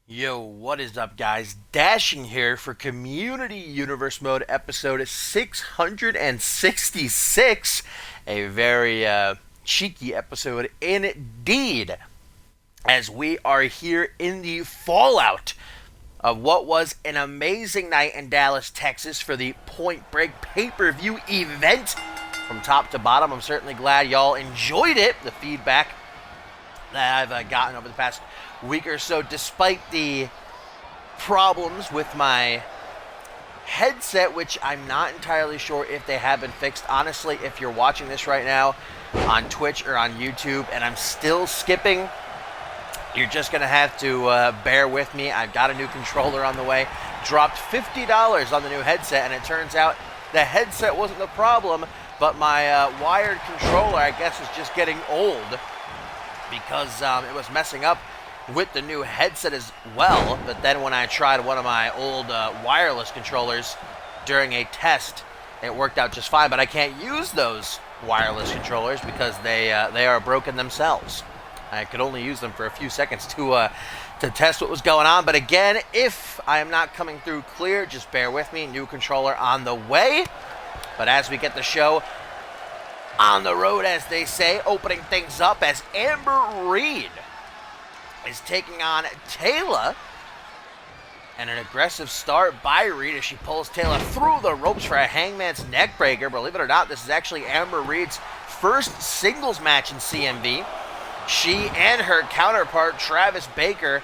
Yo, what is up, guys? Dashing here for Community Universe Mode episode 666. A very cheeky episode indeed, as we are here in the fallout of what was an amazing night in Dallas, Texas for the Point Break pay-per-view event. From top to bottom, I'm certainly glad y'all enjoyed it. The feedback that I've gotten over the past week or so, despite the problems with my headset, which I'm not entirely sure if they have been fixed. Honestly, if you're watching this right now on Twitch or on YouTube and I'm still skipping, you're just going to have to bear with me. I've got a new controller on the way. Dropped $50 on the new headset, and it turns out the headset wasn't the problem, but my wired controller, I guess, is just getting old because it was messing up with the new headset as well. But then when I tried one of my old wireless controllers during a test, it worked out just fine. But I can't use those wireless controllers because they are broken themselves. I could only use them for a few seconds to test what was going on. But again, if I am not coming through clear, just bear with me. New controller on the way. But as we get the show on the road, as they say, opening things up as Amber Reed is taking on Taylor. And an aggressive start by Reed as she pulls Taylor through the ropes for a hangman's neckbreaker. Believe it or not, this is actually Amber Reed's first singles match in CMV. She and her counterpart, Travis Baker,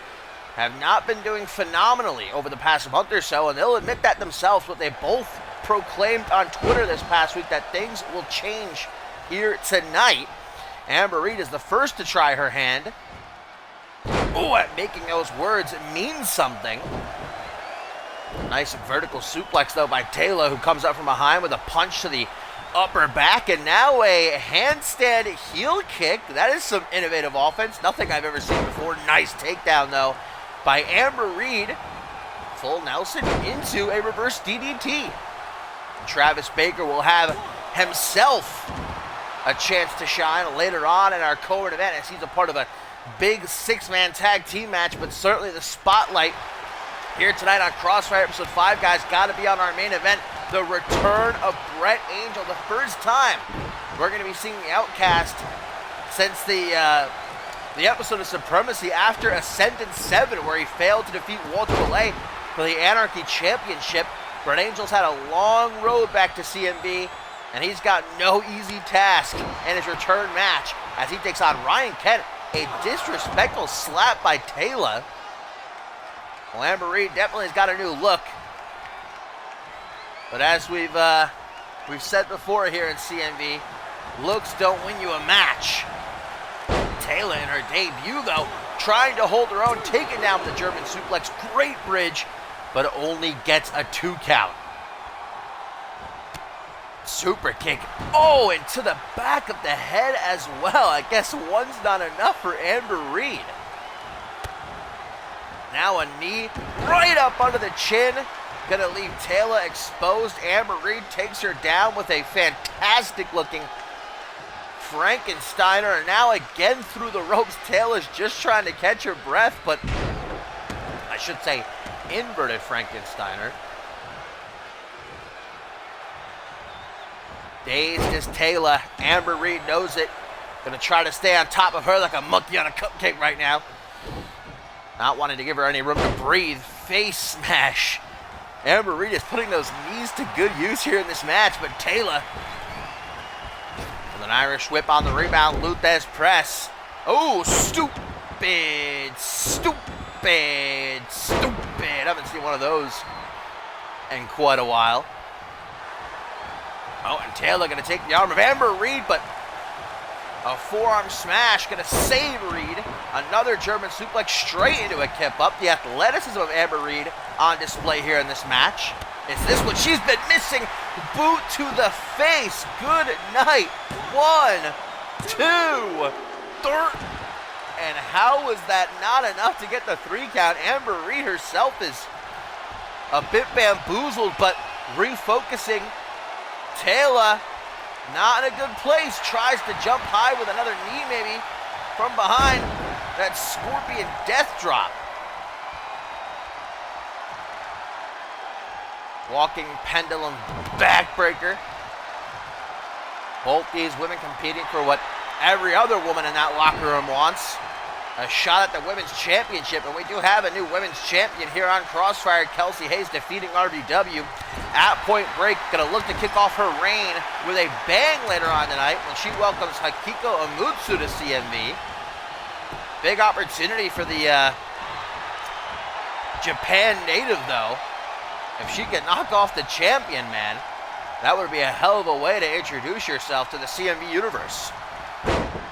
have not been doing phenomenally over the past month or so, and they'll admit that themselves, but they both proclaimed on Twitter this past week that things will change here tonight. Amber Reed is the first to try her hand. Oh, at making those words mean something. Nice vertical suplex, though, by Taylor, who comes up from behind with a punch to the upper back, and now a handstand heel kick. That is some innovative offense. Nothing I've ever seen before. Nice takedown, though, by Amber Reed. Full Nelson into a reverse DDT. Travis Baker will have himself a chance to shine later on in our co-main event, as he's a part of a big six-man tag team match. But certainly the spotlight here tonight on Crossfire episode 5, guys, got to be on our main event, the return of Brett Angel. The first time we're going to be seeing the Outcast since the episode of Supremacy after Ascendant 7, where he failed to defeat Walter Belay for the Anarchy Championship. Brett Angel's had a long road back to CMV, and he's got no easy task in his return match as he takes on Ryan Kent. A disrespectful slap by Taylor. Well, Amber Reed definitely has got a new look. But as we've said before here in CMV, looks don't win you a match. Taylor in her debut, though, trying to hold her own, taking down with the German suplex. Great bridge, but only gets a 2 count. Super kick. Oh, and to the back of the head as well. I guess one's not enough for Amber Reed. Now a knee right up under the chin. Gonna leave Taylor exposed. Amber Reed takes her down with a fantastic looking Frankensteiner. And now again through the ropes. Taylor's just trying to catch her breath, but I should say inverted Frankensteiner. Dazed is Taylor. Amber Reed knows it. Gonna try to stay on top of her like a monkey on a cupcake right now. Not wanting to give her any room to breathe. Face smash. Amber Reed is putting those knees to good use here in this match, but Taylor with an Irish whip on the rebound. Luthez press. Oh, stupid. I haven't seen one of those in quite a while. Oh, and Taylor going to take the arm of Amber Reed, but a forearm smash going to save Reed. Another German suplex straight into a kip up. The athleticism of Amber Reed on display here in this match. Is this what she's been missing? Boot to the face. Good night. 1, 2, 3. And how was that not enough to get the 3 count? Amber Reed herself is a bit bamboozled, but refocusing. Taylor, not in a good place, tries to jump high with another knee maybe from behind. That Scorpion death drop. Walking pendulum backbreaker. Both these women competing for what every other woman in that locker room wants. A shot at the women's championship, and we do have a new women's champion here on Crossfire. Kelsey Hayes defeating RVW at Point Break. Gonna look to kick off her reign with a bang later on tonight when she welcomes Hakiko Amutsu to CMV. Big opportunity for the Japan native, though. If she could knock off the champion, man, that would be a hell of a way to introduce yourself to the CMV universe.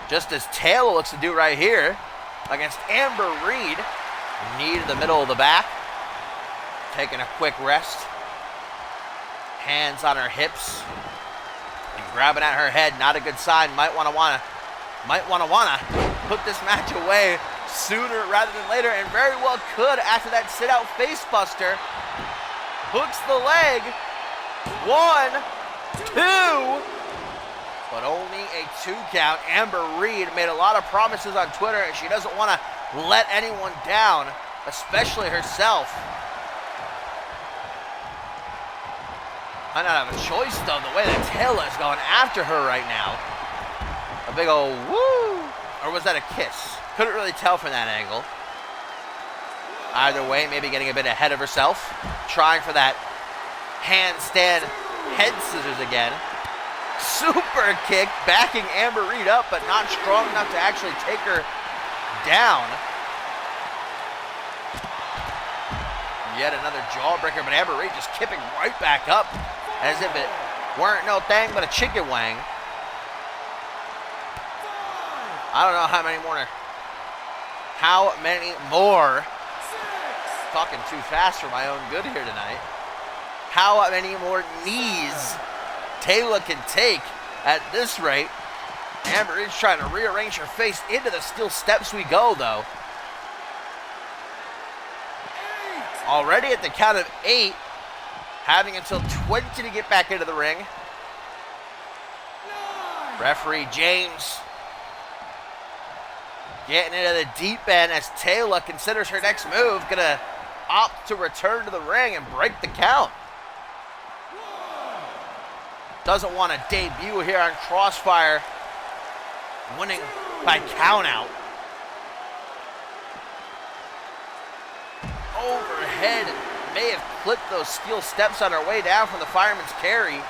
Just as Taylor looks to do right here against Amber Reed. Knee to the middle of the back. Taking a quick rest. Hands on her hips. And grabbing at her head. Not a good sign. Might wanna put this match away sooner rather than later, and very well could after that sit-out facebuster. Hooks the leg. 1, 2. But only a 2 count. Amber Reed made a lot of promises on Twitter, and she doesn't want to let anyone down, especially herself. I don't have a choice, though, the way that Taylor is going after her right now. A big old woo! Or was that a kiss? Couldn't really tell from that angle. Either way, maybe getting a bit ahead of herself. Trying for that handstand head scissors again. Super kick, backing Amber Reed up, but not strong enough to actually take her down. Yet another jawbreaker, but Amber Reed just kipping right back up as if it weren't no thing but a chicken wing. I don't know how many more. Talking too fast for my own good here tonight. How many more knees Taylor can take at this rate. Amber is trying to rearrange her face into the steel steps we go, though. Already at the count of 8, having until 20 to get back into the ring. Referee James getting into the deep end as Taylor considers her next move. Gonna opt to return to the ring and break the count. Doesn't want to debut here on Crossfire, winning by countout. Overhead, may have clipped those steel steps on her way down from the fireman's carry.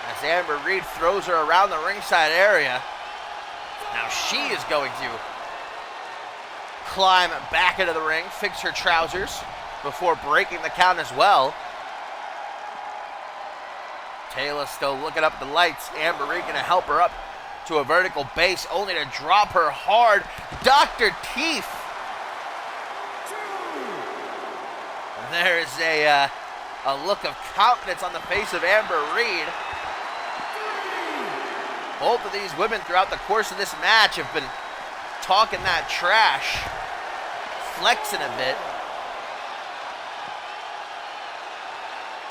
As Amber Reed throws her around the ringside area. Now she is going to climb back into the ring, fix her trousers before breaking the count as well. Taylor still looking up the lights. Amber Reed gonna help her up to a vertical base, only to drop her hard. Dr. Teeth. And there's a look of confidence on the face of Amber Reed. Both of these women throughout the course of this match have been talking that trash, flexing a bit.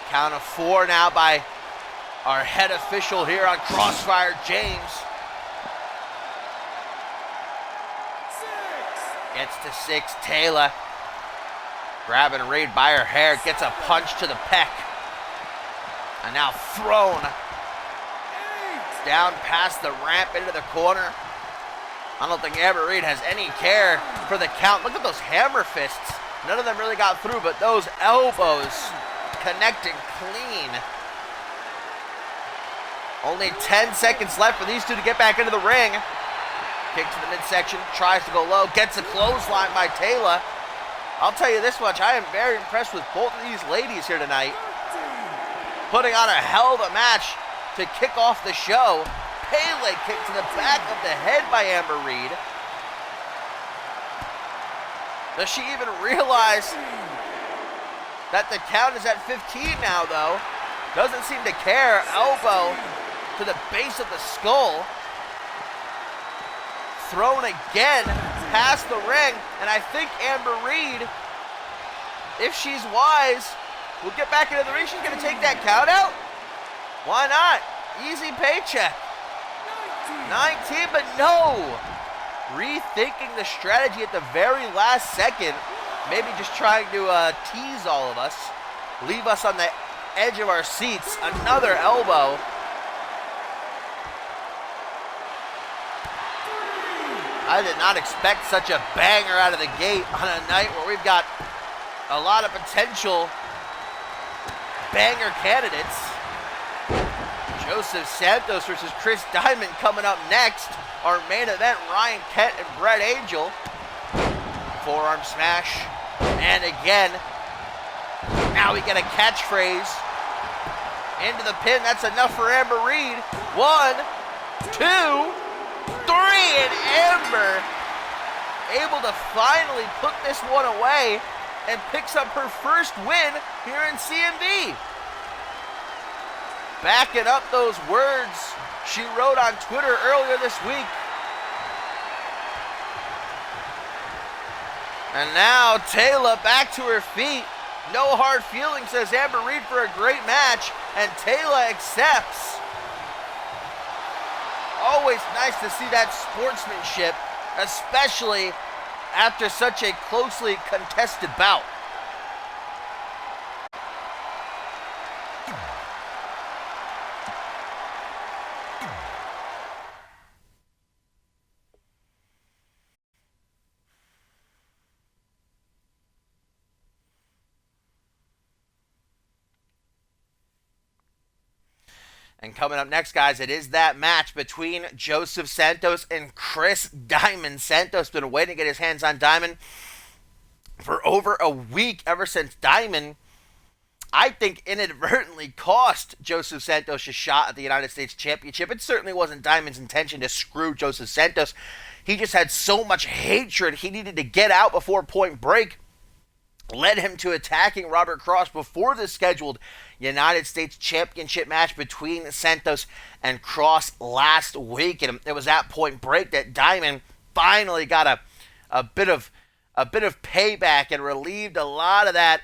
Count of 4 now by our head official here on Crossfire, James. 6. Gets to 6, Taylor. Grabbing Reed by her hair, gets a punch to the pec. And now thrown down past the ramp into the corner. I don't think Amber Reed has any care for the count. Look at those hammer fists. None of them really got through, but those elbows connecting clean. Only 10 seconds left for these two to get back into the ring. Kick to the midsection, tries to go low, gets a clothesline by Taylor. I'll tell you this much, I am very impressed with both of these ladies here tonight. Putting on a hell of a match to kick off the show. Pele kick to the back of the head by Amber Reed. Does she even realize that the count is at 15 now, though? Doesn't seem to care. Elbow to the base of the skull. Thrown again past the ring. And I think Amber Reed, if she's wise, will get back into the ring. She's going to take that count out. Why not? Easy paycheck. 19, but no. Rethinking the strategy at the very last second. maybe just trying to tease all of us, leave us on the edge of our seats. Another elbow. I did not expect such a banger out of the gate on a night where we've got a lot of potential banger candidates. Joseph Santos versus Chris Diamond coming up next. Our main event, Ryan Kent and Brett Angel. Forearm smash. And again, now we get a catchphrase. Into the pin, that's enough for Amber Reed. 1, 2, 3, and Amber able to finally put this one away and picks up her first win here in CMV. Backing up those words she wrote on Twitter earlier this week. And now Taylor back to her feet. No hard feelings, says Amber Reed, for a great match, and Taylor accepts. Always nice to see that sportsmanship, especially after such a closely contested bout. And coming up next, guys, it is that match between Joseph Santos and Chris Diamond. Santos been waiting to get his hands on Diamond for over a week, ever since Diamond, I think, inadvertently cost Joseph Santos a shot at the United States Championship. It certainly wasn't Diamond's intention to screw Joseph Santos. He just had so much hatred he needed to get out before Point Break led him to attacking Robert Cross before the scheduled United States Championship match between Santos and Cross last week. And it was at Point Break that Diamond finally got a bit of payback and relieved a lot of that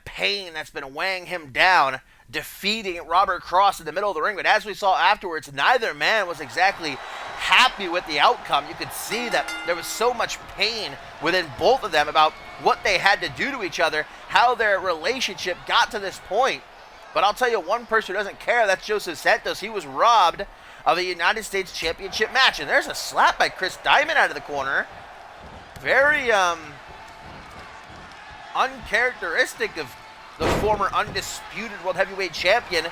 pain that's been weighing him down, defeating Robert Cross in the middle of the ring. But as we saw afterwards, neither man was exactly happy with the outcome. You could see that there was so much pain within both of them about what they had to do to each other, how their relationship got to this point. But I'll tell you one person who doesn't care, that's Joseph Santos. He was robbed of a United States Championship match. And there's a slap by Chris Diamond out of the corner. Very uncharacteristic of the former undisputed World Heavyweight Champion.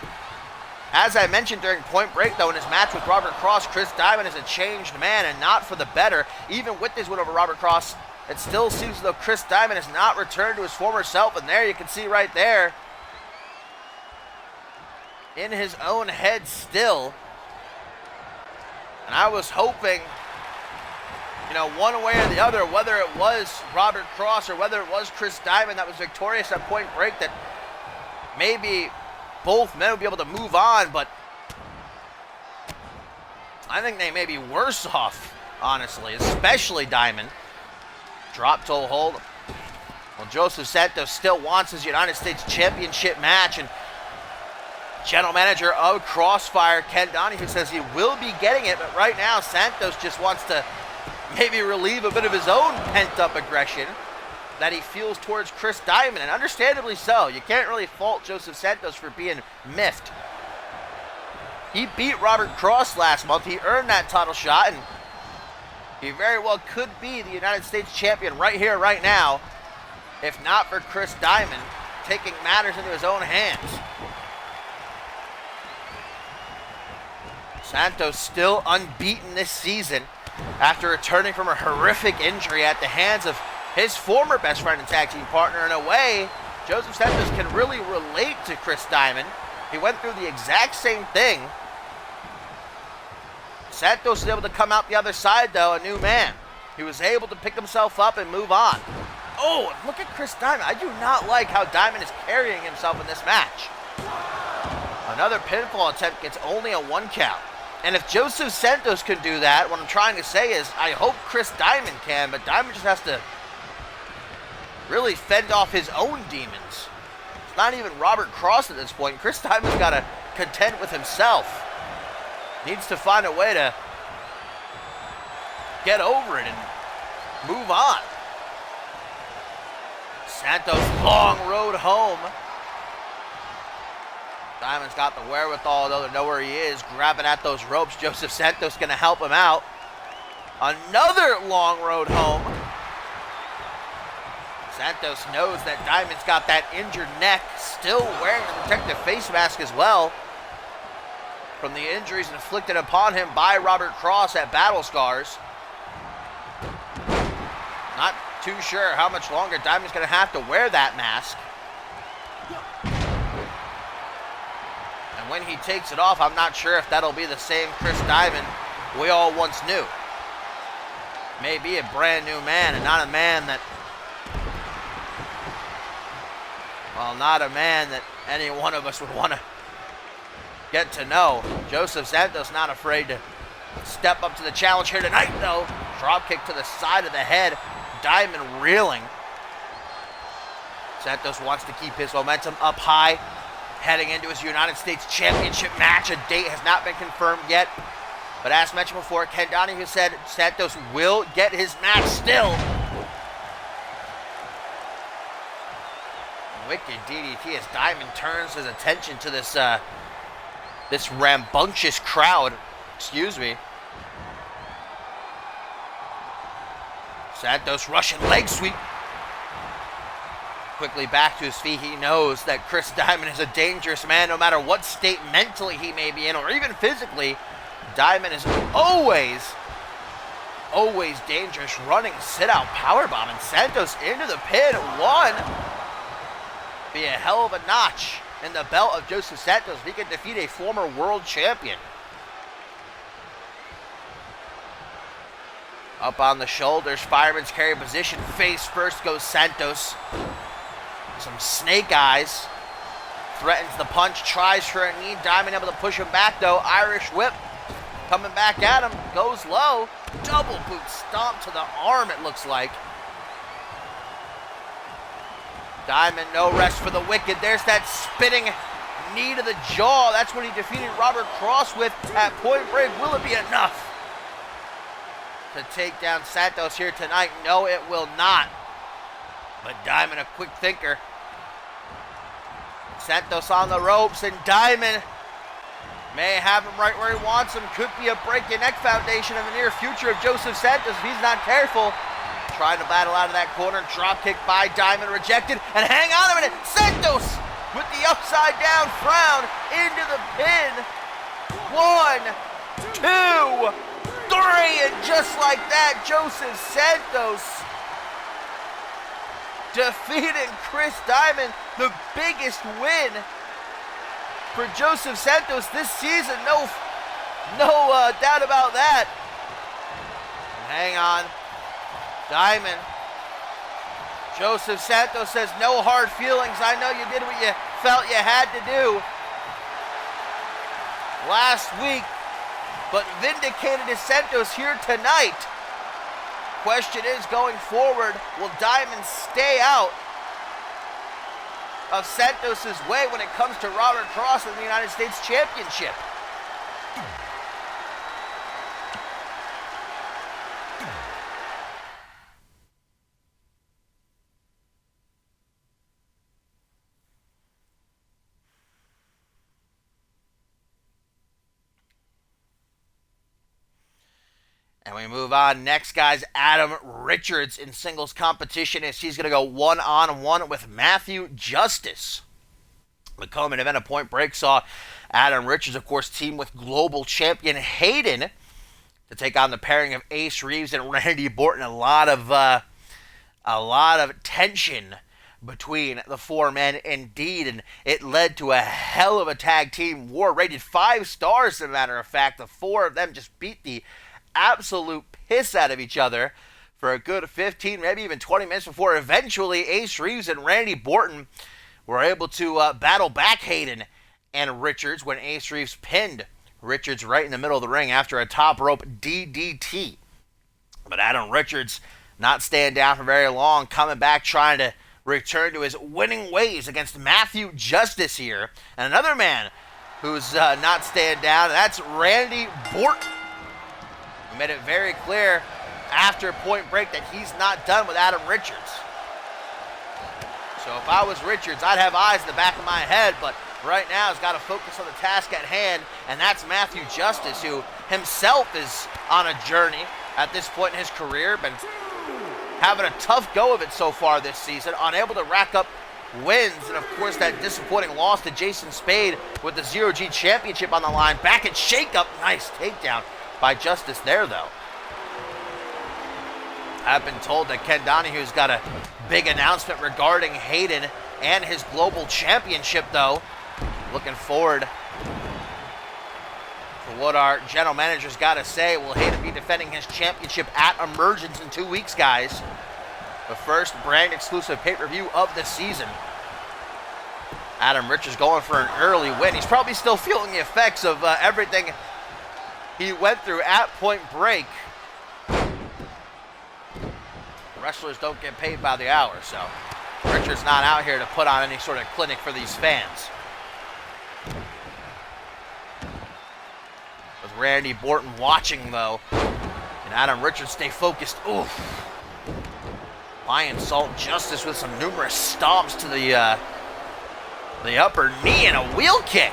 As I mentioned during Point Break, though, in his match with Robert Cross, Chris Diamond is a changed man and not for the better. Even with this win over Robert Cross, it still seems as though Chris Diamond has not returned to his former self. And there you can see right there, in his own head still. And I was hoping, one way or the other, whether it was Robert Cross or whether it was Chris Diamond that was victorious at Point Break, that maybe both men would be able to move on, but I think they may be worse off, honestly, especially Diamond. Drop toe hold. Well, Joseph Santos still wants his United States Championship match, and general manager of Crossfire, Ken Donahue, says he will be getting it, but right now Santos just wants to maybe relieve a bit of his own pent-up aggression that he feels towards Chris Diamond, and understandably so. You can't really fault Joseph Santos for being miffed. He beat Robert Cross last month. He earned that title shot, and he very well could be the United States champion right here, right now, if not for Chris Diamond taking matters into his own hands. Santos still unbeaten this season after returning from a horrific injury at the hands of his former best friend and tag team partner. In a way, Joseph Santos can really relate to Chris Diamond. He went through the exact same thing. Santos was able to come out the other side, though, a new man. He was able to pick himself up and move on. Oh, look at Chris Diamond. I do not like how Diamond is carrying himself in this match. Another pinfall attempt gets only a 1 count. And if Joseph Santos can do that, what I'm trying to say is I hope Chris Diamond can, but Diamond just has to really fend off his own demons. It's not even Robert Cross at this point. Chris Diamond's got to contend with himself. Needs to find a way to get over it and move on. Santos, long road home. Diamond's got the wherewithal, though, to know where he is, grabbing at those ropes. Joseph Santos going to help him out. Another long road home. Santos knows that Diamond's got that injured neck, still wearing the protective face mask as well from the injuries inflicted upon him by Robert Cross at Battle Scars. Not too sure how much longer Diamond's going to have to wear that mask. And when he takes it off, I'm not sure if that'll be the same Chris Diamond we all once knew. Maybe a brand new man, and not a man that, well, not a man that any one of us would want to get to know. Joseph Santos not afraid to step up to the challenge here tonight, though. Drop kick to the side of the head. Diamond reeling. Santos wants to keep his momentum up high, heading into his United States Championship match. A date has not been confirmed yet, but as mentioned before, Ken Donahue said Santos will get his match still. Wicked DDT as Diamond turns his attention to this this rambunctious crowd. Excuse me. Santos Russian leg sweep. Quickly back to his feet. He knows that Chris Diamond is a dangerous man no matter what state mentally he may be in or even physically. Diamond is always dangerous. Running sit-out powerbomb, and Santos into the pin. One. Be a hell of a notch in the belt of Joseph Santos if he can defeat a former world champion. Up on the shoulders, fireman's carry position. Face first goes Santos. Some snake eyes. Threatens the punch, tries for a knee. Diamond able to push him back though. Irish whip coming back at him. Goes low. Double boot stomp to the arm, it looks like. Diamond, no rest for the wicked. There's that spinning knee to the jaw. That's what he defeated Robert Cross with at Point Break. Will it be enough to take down Santos here tonight? No, it will not. But Diamond, a quick thinker. Santos on the ropes, and Diamond may have him right where he wants him. Could be a break your neck foundation in the near future of Joseph Santos if he's not careful. Trying to battle out of that corner. Drop kick by Diamond, rejected. And hang on a minute. Santos with the upside down frown into the pin. 1, 2, 3. And just like that, Joseph Santos defeating Chris Diamond. The biggest win for Joseph Santos this season. No doubt about that. Hang on. Diamond. Joseph Santos says, no hard feelings. I know you did what you felt you had to do last week, but vindicated his Santos here tonight. Question is, going forward, will Diamond stay out of Santos' way when it comes to Robert Cross in the United States Championship? And we move on. Next, guys, Adam Richards in singles competition as he's going to go one-on-one with Matthew Justice. The co-main event of Point Break saw Adam Richards, of course, team with global champion Hayden to take on the pairing of Ace Reeves and Randy Borton. A lot of tension between the four men, indeed, and it led to a hell of a tag team war, rated 5 stars, as a matter of fact. The four of them just beat the absolute piss out of each other for a good 15, maybe even 20 minutes before eventually Ace Reeves and Randy Borton were able to battle back Hayden and Richards when Ace Reeves pinned Richards right in the middle of the ring after a top rope DDT. But Adam Richards not staying down for very long, coming back trying to return to his winning ways against Matthew Justice here. And another man who's not staying down, that's Randy Borton. He made it very clear after Point Break that he's not done with Adam Richards. So if I was Richards, I'd have eyes in the back of my head, but right now he's got to focus on the task at hand, and that's Matthew Justice, who himself is on a journey at this point in his career, been having a tough go of it so far this season, unable to rack up wins, and of course that disappointing loss to Jason Spade with the Zero G Championship on the line. Back at shakeup, nice takedown by Justice there though. I've been told that Ken Donahue's got a big announcement regarding Hayden and his global championship though. Looking forward to what our general manager's got to say. Will Hayden be defending his championship at Emergence in 2 weeks, guys? The first brand exclusive pay-per-view of the season. Adam Richards going for an early win. He's probably still feeling the effects of everything he went through at Point Break. Wrestlers don't get paid by the hour, so Richards not out here to put on any sort of clinic for these fans. With Randy Borton watching, though, and Adam Richards stay focused. Oof. Lion Salt Justice with some numerous stomps to the upper knee and a wheel kick.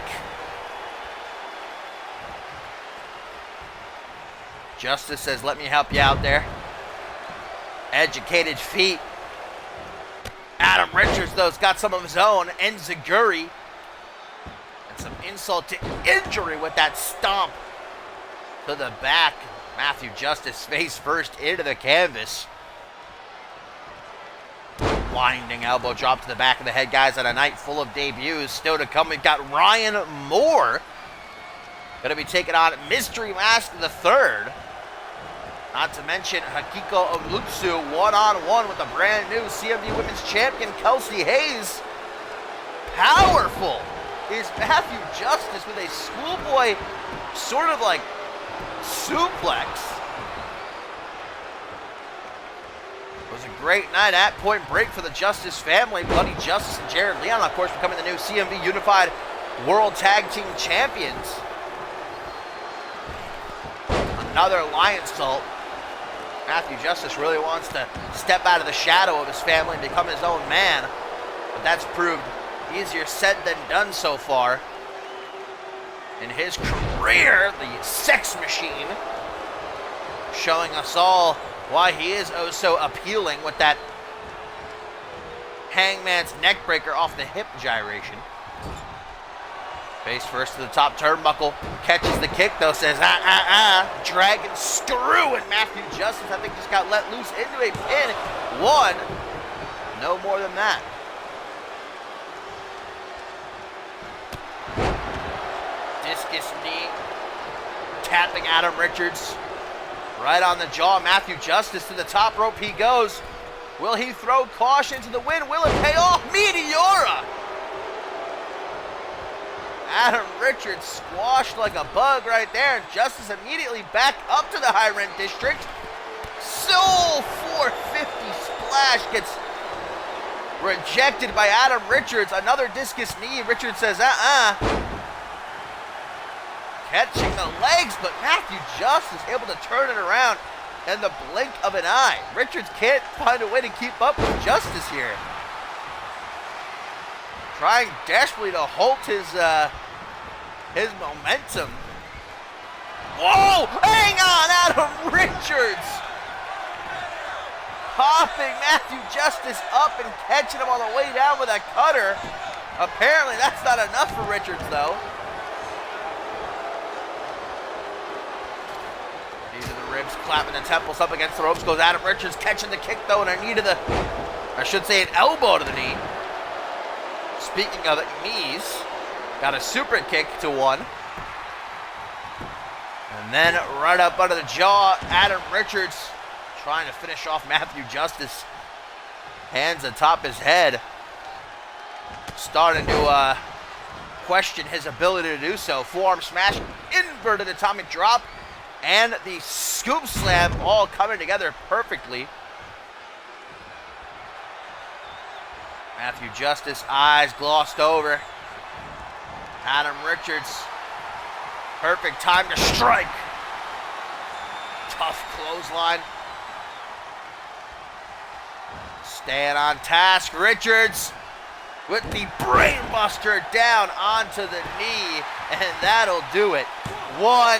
Justice says, let me help you out there. Educated feet. Adam Richards, though, has got some of his own. Enziguri. And some insult to injury with that stomp to the back. Matthew Justice face first into the canvas. Winding elbow drop to the back of the head, guys, on a night full of debuts. Still to come, we've got Ryan Moore. Going to be taking on Mystery Mask III. Not to mention Hakiko Omutsu one-on-one with the brand new CMV Women's Champion, Kelsey Hayes. Powerful is Matthew Justice with a schoolboy sort of like suplex. It was a great night at Point Break for the Justice family. Buddy Justice and Jared Leon, of course, becoming the new CMV Unified World Tag Team Champions. Another Lion Salt. Matthew Justice really wants to step out of the shadow of his family and become his own man. But that's proved easier said than done so far. In his career, the sex machine, showing us all why he is oh so appealing with that Hangman's neckbreaker off the hip gyration. Face first to the top turnbuckle, catches the kick though, says dragon screw, and Matthew Justice I think just got let loose into a pin. One, no more than that. Discus knee, tapping Adam Richards right on the jaw. Matthew Justice to the top rope he goes. Will he throw caution to the wind? Will it pay off? Meteora! Adam Richards squashed like a bug right there, and Justice immediately back up to the high rent district. Soul 450 splash gets rejected by Adam Richards. Another discus knee. Richards says, Catching the legs, but Matthew Justice able to turn it around in the blink of an eye. Richards can't find a way to keep up with Justice here. Trying desperately to halt his momentum. Whoa! Hang on, Adam Richards! Popping Matthew Justice up and catching him on the way down with a cutter. Apparently that's not enough for Richards, though. Knee to the ribs, clapping the temples up against the ropes. Goes Adam Richards, catching the kick, though, and a knee to the... I should say an elbow to the knee. Speaking of knees, got a super kick to one. And then right up under the jaw, Adam Richards trying to finish off Matthew Justice. Hands atop his head. Starting to question his ability to do so. Forearm smash, inverted atomic drop, and the scoop slam all coming together perfectly. Matthew Justice, eyes glossed over. Adam Richards, perfect time to strike. Tough clothesline. Staying on task, Richards with the brainbuster down onto the knee, and that'll do it. 1,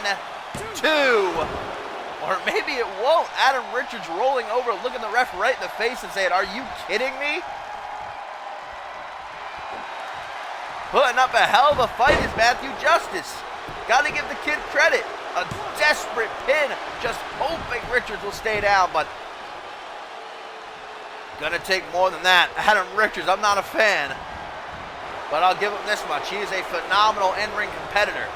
2, or maybe it won't. Adam Richards rolling over, looking the ref right in the face and saying, "Are you kidding me?" Putting up a hell of a fight is Matthew Justice. Got to give the kid credit. A desperate pin, just hoping Richards will stay down, but gonna take more than that. Adam Richards, I'm not a fan, but I'll give him this much. He is a phenomenal in-ring competitor.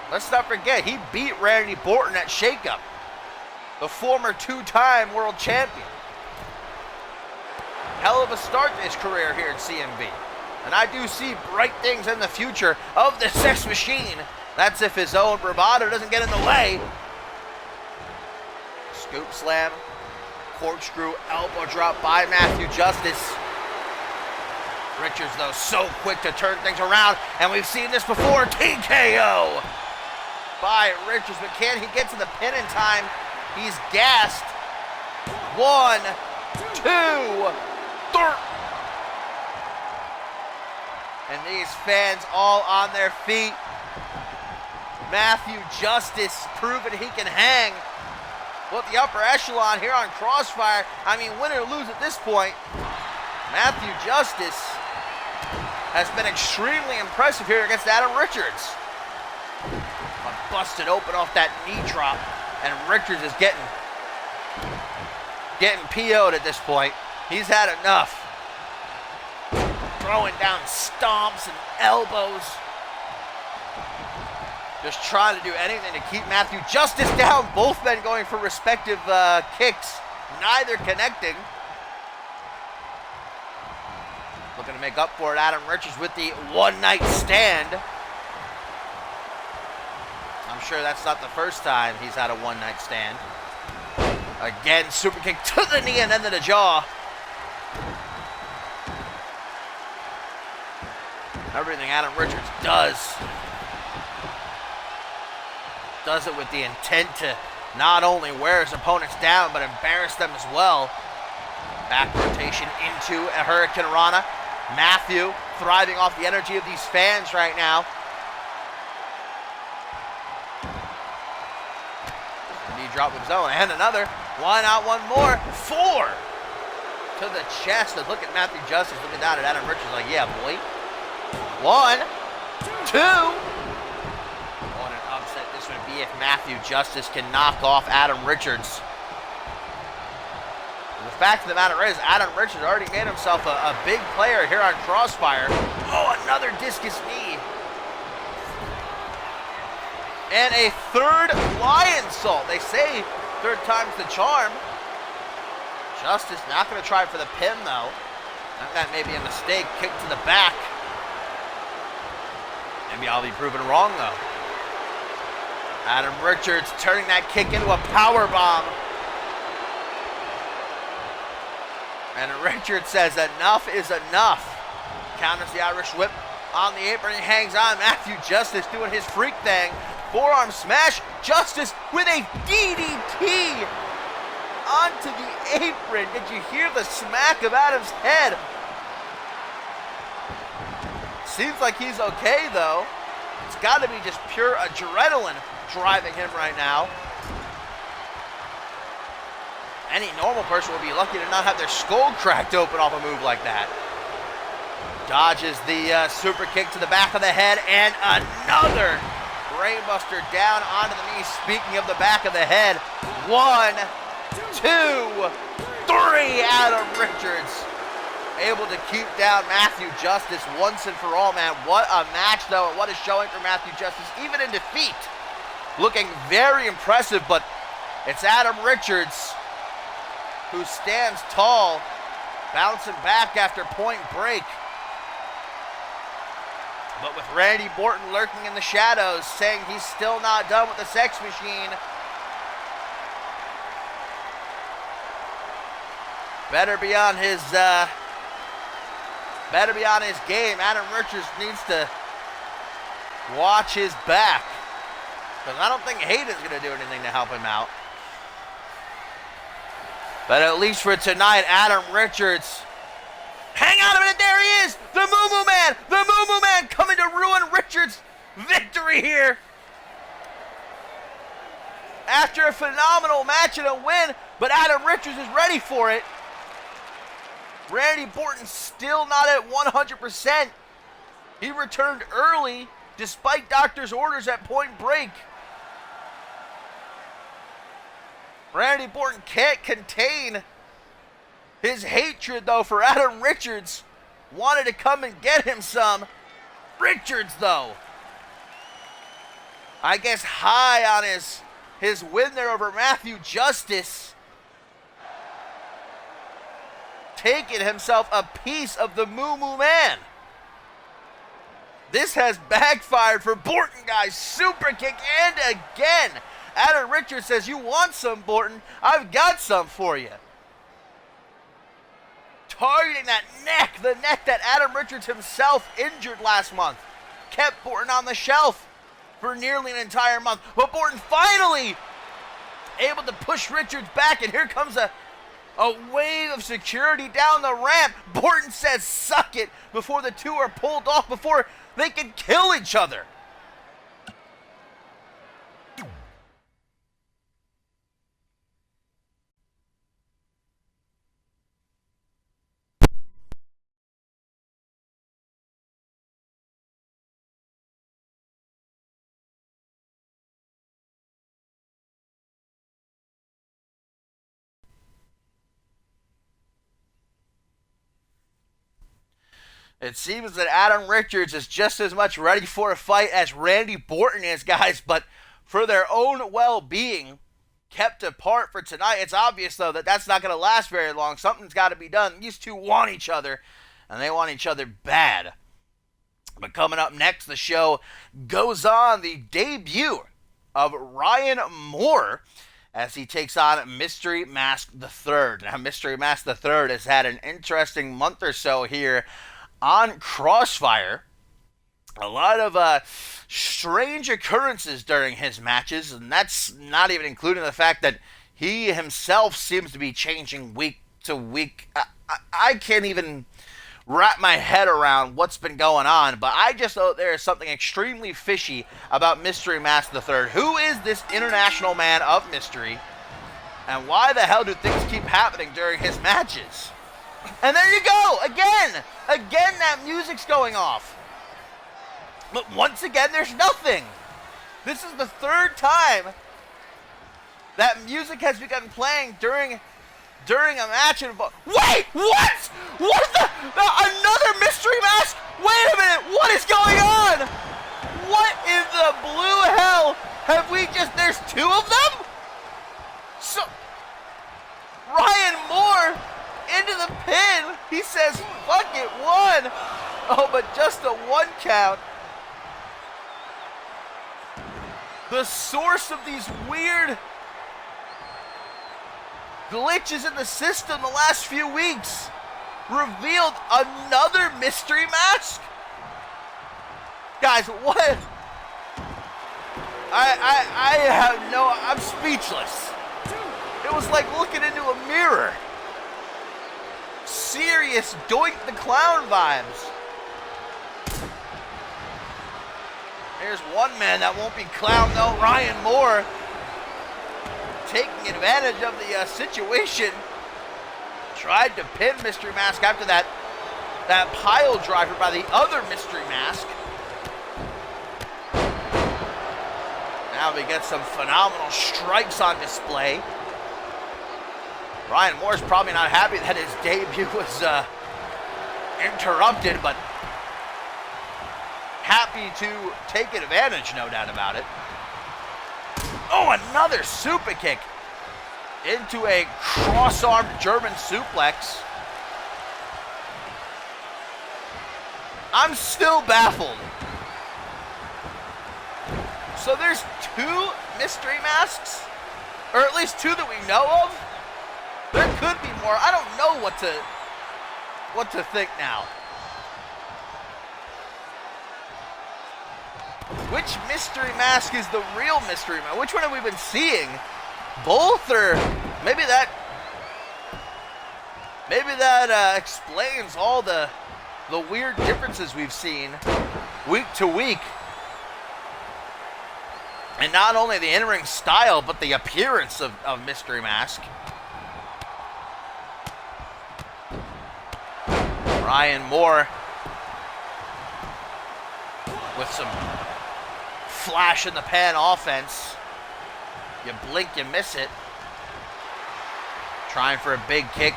Let's not forget, he beat Randy Orton at Shake Up, the former 2-time world champion. Hell of a start to his career here in CMV. And I do see bright things in the future of the Sex Machine. That's if his own bravado doesn't get in the way. Scoop slam, corkscrew, elbow drop by Matthew Justice. Richards, though, so quick to turn things around, and we've seen this before. TKO by Richards, but can he get to the pin in time? He's gassed. 1, 2, 3. And these fans all on their feet. Matthew Justice proving he can hang with the upper echelon here on Crossfire. I mean, win or lose at this point, Matthew Justice has been extremely impressive here against Adam Richards. But busted open off that knee drop, and Richards is getting PO'd at this point. He's had enough. Throwing down stomps and elbows. Just trying to do anything to keep Matthew Justice down. Both men going for respective kicks, neither connecting. Looking to make up for it, Adam Richards with the one-night stand. I'm sure that's not the first time he's had a one-night stand. Again, super kick to the knee and then to the jaw. Everything Adam Richards does it with the intent to not only wear his opponents down, but embarrass them as well. Back rotation into a Hurricane Rana. Matthew thriving off the energy of these fans right now. Knee drop of his own, and another. Why not one more? 4 to the chest. And look at Matthew Justice looking down at Adam Richards like, yeah, boy. 1, 2. What an upset this would be if Matthew Justice can knock off Adam Richards. And the fact of the matter is, Adam Richards already made himself a big player here on Crossfire. Oh, another discus knee. And a third lion salt. They say third time's the charm. Justice not going to try for the pin, though. That may be a mistake. Kick to the back. Maybe I'll be proven wrong, though. Adam Richards turning that kick into a power bomb. And Richards says enough is enough. Counters the Irish whip on the apron and hangs on. Matthew Justice doing his freak thing. Forearm smash. Justice with a DDT onto the apron. Did you hear the smack of Adam's head? Seems like he's okay, though. It's got to be just pure adrenaline driving him right now. Any normal person would be lucky to not have their skull cracked open off a move like that. Dodges the super kick to the back of the head, and another brainbuster down onto the knee. Speaking of the back of the head, 1, 2, 3. Adam Richards able to keep down Matthew Justice once and for all, man. What a match, though, and what a showing for Matthew Justice, even in defeat. Looking very impressive, but it's Adam Richards who stands tall, bouncing back after Point Break. But with Randy Orton lurking in the shadows, saying he's still not done with the Sex Machine. Better be on his game. Adam Richards needs to watch his back, because I don't think Hayden's going to do anything to help him out. But at least for tonight, Adam Richards Hang on a minute, there he is! The Moo Moo Man! The Moo Moo Man coming to ruin Richards' victory here! After a phenomenal match and a win, but Adam Richards is ready for it. Randy Orton still not at 100%. He returned early, despite doctor's orders at Point Break. Randy Orton can't contain his hatred, though, for Adam Richards. Wanted to come and get him some. Richards, though, I guess high on his win there over Matthew Justice, taking himself a piece of the Moo Moo Man. This has backfired for Borton, guys. Super kick, and again, Adam Richards says, you want some, Borton? I've got some for you. Targeting that neck, the neck that Adam Richards himself injured last month. Kept Borton on the shelf for nearly an entire month. But Borton finally able to push Richards back, and here comes a wave of security down the ramp. Borton says, suck it, before the two are pulled off, before they can kill each other. It seems that Adam Richards is just as much ready for a fight as Randy Orton is, guys, but for their own well-being, kept apart for tonight. It's obvious, though, that that's not going to last very long. Something's got to be done. These two want each other, and they want each other bad. But coming up next, the show goes on the debut of Ryan Moore as he takes on Mystery Mask III. Now, Mystery Mask III has had an interesting month or so here on Crossfire. A lot of strange occurrences during his matches, and that's not even including the fact that he himself seems to be changing week to week. I can't even wrap my head around what's been going on, but I just know there is something extremely fishy about Mystery Mask III. Who is this international man of mystery, and why the hell do things keep happening during his matches? And there you go! Again! Again, that music's going off. But once again, there's nothing. This is the third time that music has begun playing during a match. Wait! What? What the? Another Mystery Mask? Wait a minute! What is going on? What in the blue hell have we just... There's two of them? So... Ryan Moore... into the pin. He says, fuck it, one. Oh, but just a one count. The source of these weird glitches in the system the last few weeks revealed another Mystery Mask. Guys, what? I have no... I'm speechless. It was like looking into a mirror. Serious Doink the Clown vibes. There's one man that won't be clown, though. Ryan Moore taking advantage of the situation. Tried to pin Mystery Mask after that pile driver by the other Mystery Mask. Now we get some phenomenal strikes on display. Ryan Moore's probably not happy that his debut was interrupted, but happy to take advantage, no doubt about it. Oh, another super kick into a cross-armed German suplex. I'm still baffled. So there's two Mystery Masks, or at least two that we know of. There could be more. I don't know what to think now. Which Mystery Mask is the real Mystery Mask? Which one have we been seeing? Both, or maybe that... Maybe that explains all the weird differences we've seen week to week. And not only the in-ring style, but the appearance of Mystery Mask. Ryan Moore with some flash in the pan offense. You blink, you miss it. Trying for a big kick.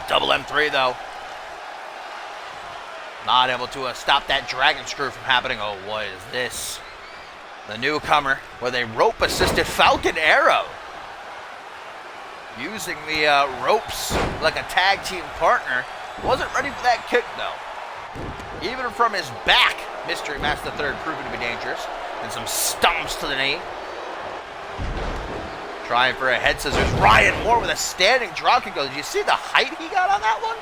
Double M3 though. Not able to stop that dragon screw from happening. Oh, what is this? The newcomer with a rope-assisted Falcon Arrow. Using the ropes like a tag team partner. Wasn't ready for that kick though. Even from his back, Mystery Mask III proving to be dangerous. And some stomps to the knee. Trying for a head scissors. Ryan Moore with a standing drop kick. Did you see the height he got on that one?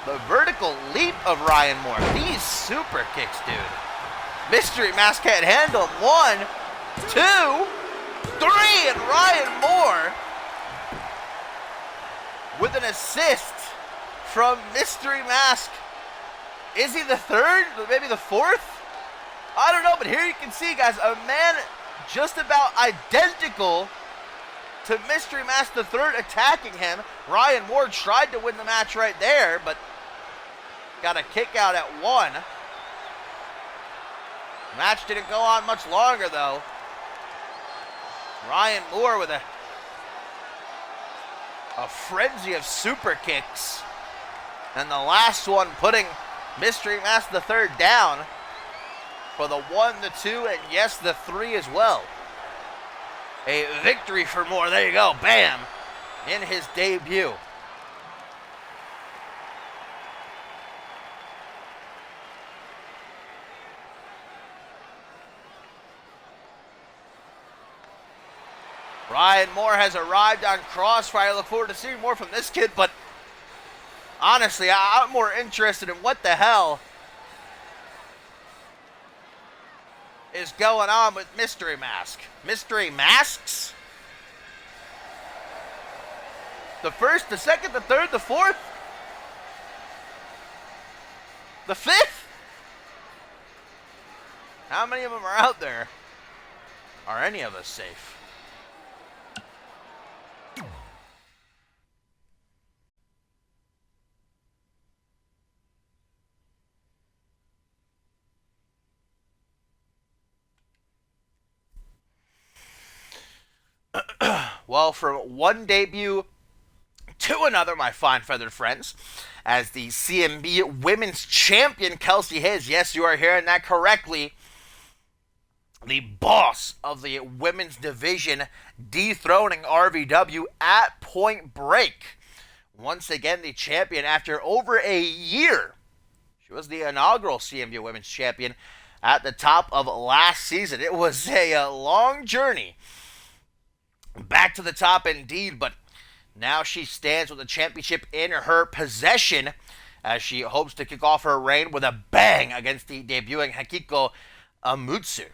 The vertical leap of Ryan Moore. These super kicks, dude. Mystery Mask can't handle him. 1, 2, 3, and Ryan Moore with an assist from Mystery Mask. Is he the third? Maybe the fourth? I don't know, but here you can see, guys, a man just about identical to Mystery Mask III attacking him. Ryan Moore tried to win the match right there, but got a kick out at 1. Match didn't go on much longer, though. Ryan Moore with a frenzy of super kicks. And the last one putting Mystery Mask III down for the 1, the 2, and yes, the 3 as well. A victory for Moore. There you go. Bam. In his debut. Ryan Moore has arrived on Crossfire. I look forward to seeing more from this kid, but honestly, I'm more interested in what the hell is going on with Mystery Mask. Mystery Masks? The first, the second, the third, the fourth? The fifth? How many of them are out there? Are any of us safe? Well, from one debut to another, my fine feathered friends, as the CMV Women's Champion, Kelsey Hayes, yes, you are hearing that correctly, the boss of the women's division, dethroning RVW at Point Break. Once again, the champion after over a year. She was the inaugural CMV Women's Champion at the top of last season. It was a long journey back to the top indeed, but now she stands with the championship in her possession as she hopes to kick off her reign with a bang against the debuting Hikiko Amutsu.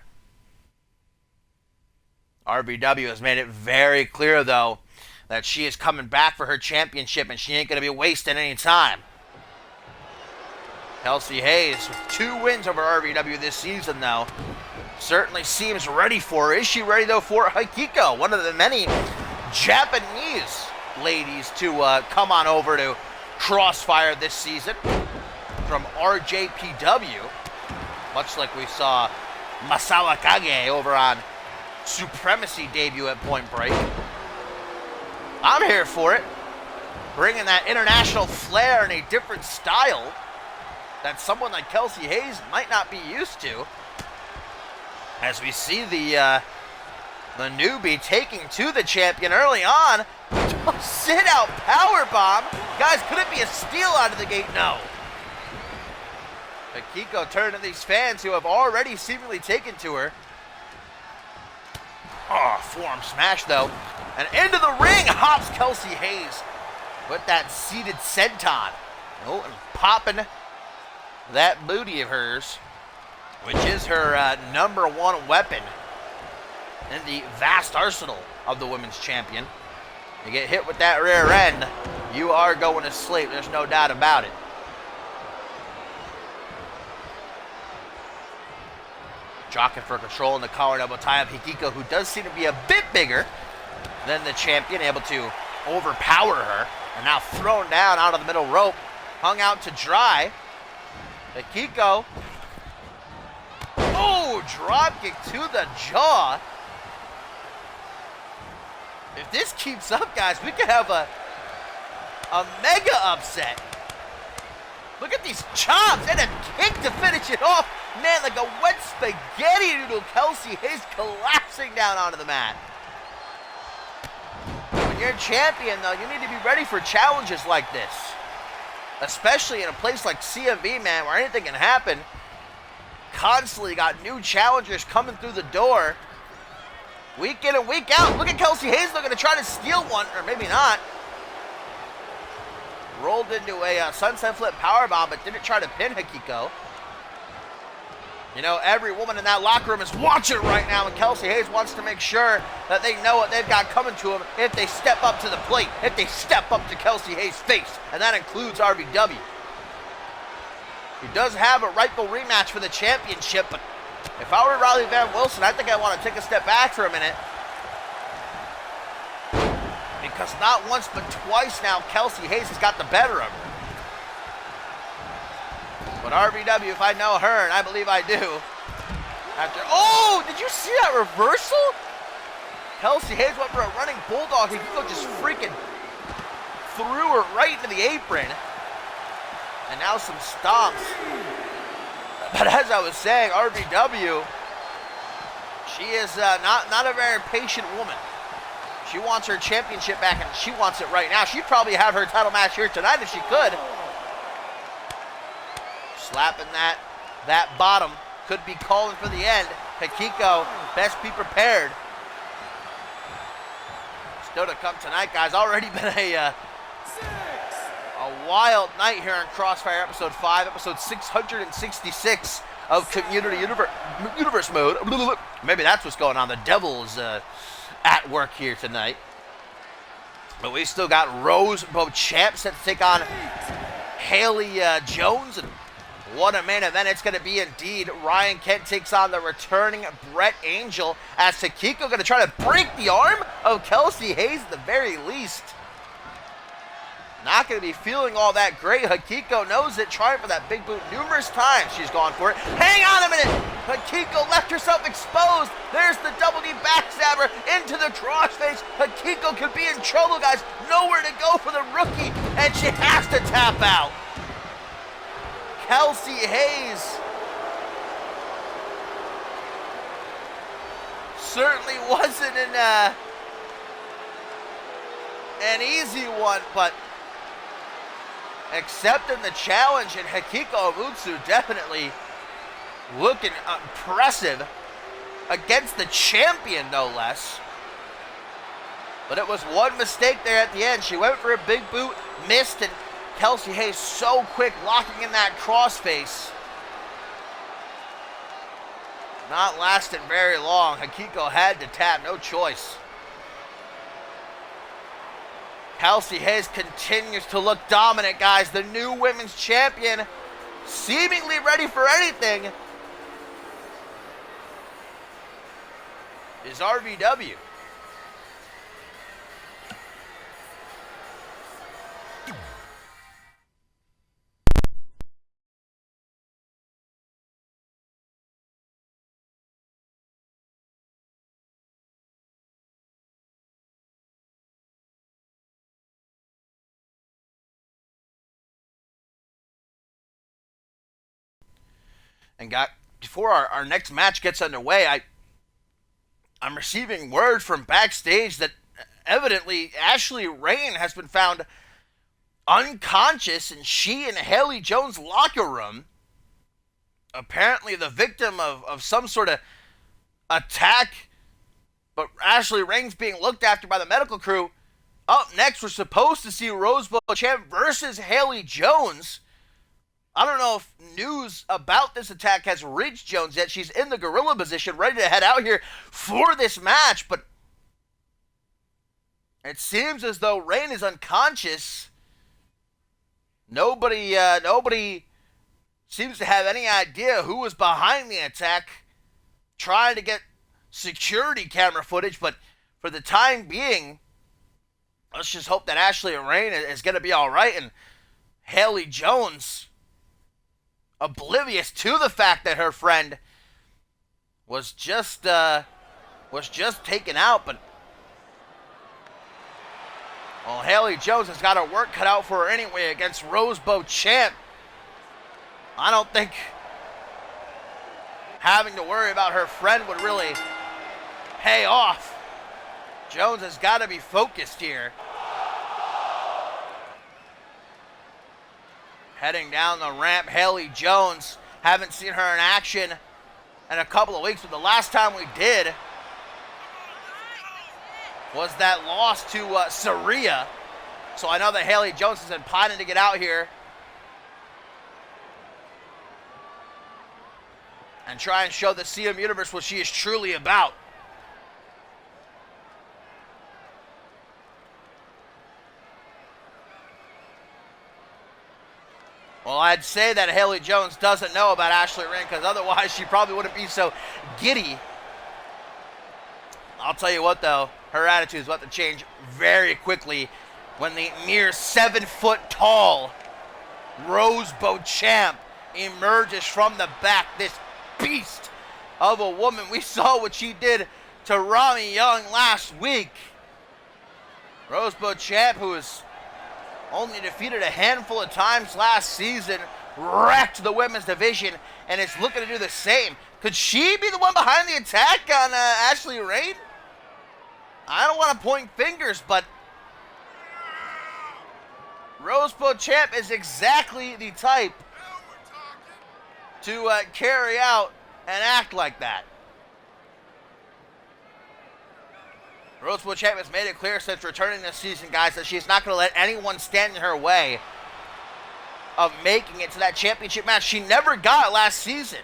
RBW has made it very clear, though, that she is coming back for her championship and she ain't going to be wasting any time. Kelsey Hayes with 2 wins over RBW this season, though. Certainly seems ready for her. Is she ready, though, for Hikiko? One of the many Japanese ladies to come on over to Crossfire this season from RJPW. Much like we saw Masawa Kage over on Supremacy debut at Point Break. I'm here for it. Bringing that international flair and a different style that someone like Kelsey Hayes might not be used to. As we see the newbie taking to the champion early on. Sit out powerbomb. Guys, could it be a steal out of the gate? No. Akiko turned to these fans who have already seemingly taken to her. Oh, forearm smash though. And into the ring hops Kelsey Hayes with that seated senton. Oh, and popping that booty of hers, which is her #1 weapon in the vast arsenal of the women's champion. You get hit with that rear end, you are going to sleep. There's no doubt about it. Jockeying for control in the collar double tie-up. Hikiko, who does seem to be a bit bigger than the champion, able to overpower her. And now thrown down out of the middle rope. Hung out to dry. Hikiko. Oh, dropkick to the jaw. If this keeps up, guys, we could have a mega upset. Look at these chops and a kick to finish it off. Man, like a wet spaghetti noodle. Kelsey Hayes collapsing down onto the mat. When you're a champion, though, you need to be ready for challenges like this. Especially in a place like CMV, man, where anything can happen. Constantly got new challengers coming through the door. Week in and week out. Look at Kelsey Hayes looking to try to steal one, or maybe not. Rolled into a sunset flip powerbomb, but didn't try to pin Hikiko. You know, every woman in that locker room is watching right now, and Kelsey Hayes wants to make sure that they know what they've got coming to them if they step up to the plate, if they step up to Kelsey Hayes' face, and that includes RVW. He does have a rightful rematch for the championship, but if I were Riley Van Wilson, I think I want to take a step back for a minute. Because not once but twice now, Kelsey Hayes has got the better of her. But RVW, if I know her, and I believe I do, oh, did you see that reversal? Kelsey Hayes went for a running bulldog. Hikiko just freaking threw her right into the apron. And now some stomps. But as I was saying, RVW, she is not a very patient woman. She wants her championship back, and she wants it right now. She'd probably have her title match here tonight if she could. Slapping that bottom. Could be calling for the end. Hikiko, best be prepared. Still to come tonight, guys. Already been a wild night here on Crossfire Episode 5, Episode 666 of Community Universe Mode. Maybe that's what's going on. The Devil's at work here tonight. But we still got Rose, both champs, set to take on Haley Jones. And what a main event it's going to be indeed. Ryan Kent takes on the returning Brett Angel, as Hikiko going to try to break the arm of Kelsey Hayes at the very least. Not going to be feeling all that great. Hikiko knows it, trying for that big boot numerous times. She's gone for it. Hang on a minute. Hikiko left herself exposed. There's the double knee backstabber into the crossface. Hikiko could be in trouble, guys. Nowhere to go for the rookie, and she has to tap out. Kelsey Hayes certainly wasn't an easy one, but accepting the challenge, and Hikiko Omutsu definitely looking impressive against the champion, no less. But it was one mistake there at the end. She went for a big boot, missed, and Kelsey Hayes so quick, locking in that crossface. Not lasting very long. Hikiko had to tap, no choice. Kelsey Hayes continues to look dominant, guys. The new women's champion, seemingly ready for anything, is RVW. And before our next match gets underway, I'm receiving word from backstage that evidently Ashley Rain has been found unconscious in she and Haley Jones' locker room. Apparently the victim of some sort of attack, but Ashley Rain's being looked after by the medical crew. Up next, we're supposed to see Rosebud Champ versus Haley Jones. I don't know if news about this attack has reached Jones yet. She's in the gorilla position, ready to head out here for this match, but It seems as though Rain is unconscious. Nobody seems to have any idea who was behind the attack, trying to get security camera footage, but for the time being, let's just hope that Ashley Rain is going to be all right, and Haley Jones, oblivious to the fact that her friend was just taken out, but well, Haley Jones has got her work cut out for her anyway against Rosebud Champ. I don't think having to worry about her friend would really pay off. Jones has got to be focused here. Heading down the ramp, Haley Jones. Haven't seen her in action in a couple of weeks, but the last time we did was that loss to Saria. So I know that Haley Jones has been pining to get out here and try and show the CM Universe what she is truly about. Well, I'd say that Haley Jones doesn't know about Ashley Rain, because otherwise she probably wouldn't be so giddy. I'll tell you what, though, her attitude is about to change very quickly when the mere 7-foot-tall Rosebud Champ emerges from the back. This beast of a woman. We saw what she did to Rami Young last week. Rosebud Champ, who was only defeated a handful of times last season, wrecked the women's division and is looking to do the same. Could she be the one behind the attack on Ashley Rain? I don't want to point fingers, but Rosebud Champ is exactly the type to carry out and act like that. Rosebud Champ has made it clear since returning this season, guys, that she's not going to let anyone stand in her way of making it to that championship match. She never got it last season.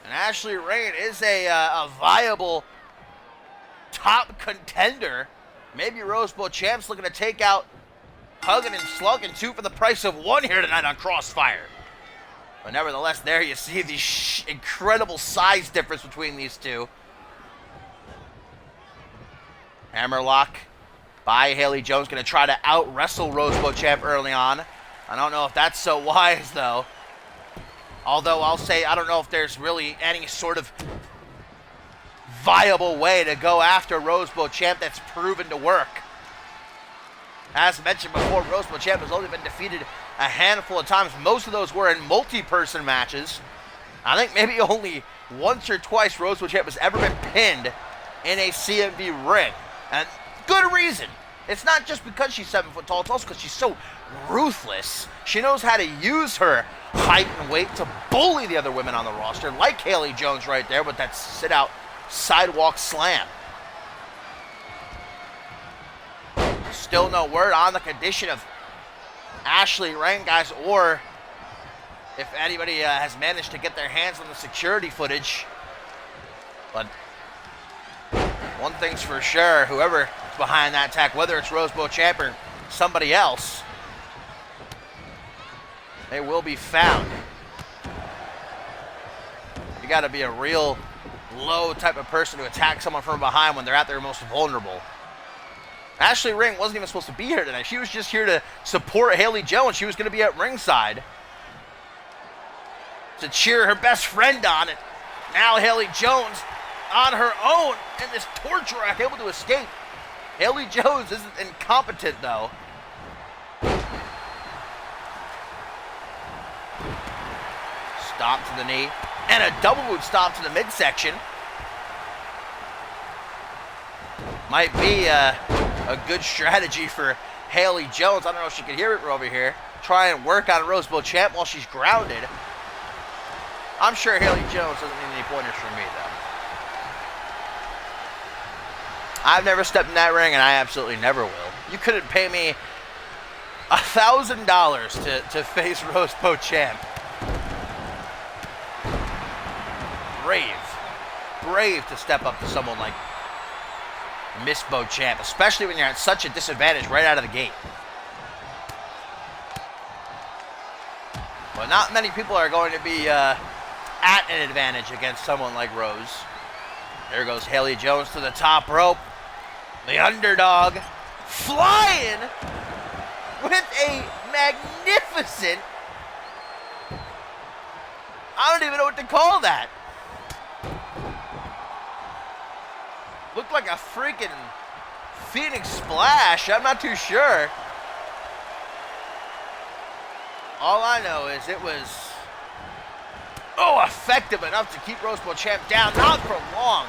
And Ashley Rain is a viable top contender. Maybe Rosebud Champ's looking to take out Huggin and Sluggin 2 for the price of 1 here tonight on Crossfire. But nevertheless, there you see the incredible size difference between these two. Hammerlock by Haley Jones, going to try to out-wrestle Rosebud Champ early on. I don't know if that's so wise, though. Although I'll say I don't know if there's really any sort of viable way to go after Rosebud Champ that's proven to work. As mentioned before, Rosebud Champ has only been defeated a handful of times. Most of those were in multi-person matches. I think maybe only once or twice Rosebud Champ has ever been pinned in a CMV ring. And good reason. It's not just because she's 7 foot tall, it's also because she's so ruthless. She knows how to use her height and weight to bully the other women on the roster, like Haley Jones right there with that sit-out sidewalk slam. Still no word on the condition of Ashley Rain, guys, or if anybody has managed to get their hands on the security footage. But one thing's for sure, whoever's behind that attack, whether it's Rosebud Champ or somebody else, they will be found. You got to be a real low type of person to attack someone from behind when they're at their most vulnerable. Ashley Rain wasn't even supposed to be here tonight. She was just here to support Haley Jones. She was going to be at ringside to cheer her best friend on. And now Haley Jones on her own in this torture rack, able to escape. Haley Jones isn't incompetent, though. Stomp to the knee. And a double boot stomp to the midsection. Might be a good strategy for Haley Jones. I don't know if she can hear it over here. Try and work on Rosebud Champ while she's grounded. I'm sure Haley Jones doesn't need any pointers from me, though. I've never stepped in that ring, and I absolutely never will. You couldn't pay me $1,000 to face Rosebud Champ. brave to step up to someone like Miss Beauchamp, especially when you're at such a disadvantage right out of the gate. But not many people are going to be at an advantage against someone like Rose. There goes Haley Jones to the top rope. The underdog flying with a magnificent, I don't even know what to call that. Looked like a freaking Phoenix splash. I'm not too sure. All I know is it was, effective enough to keep Rose Beauchamp down. Not for long.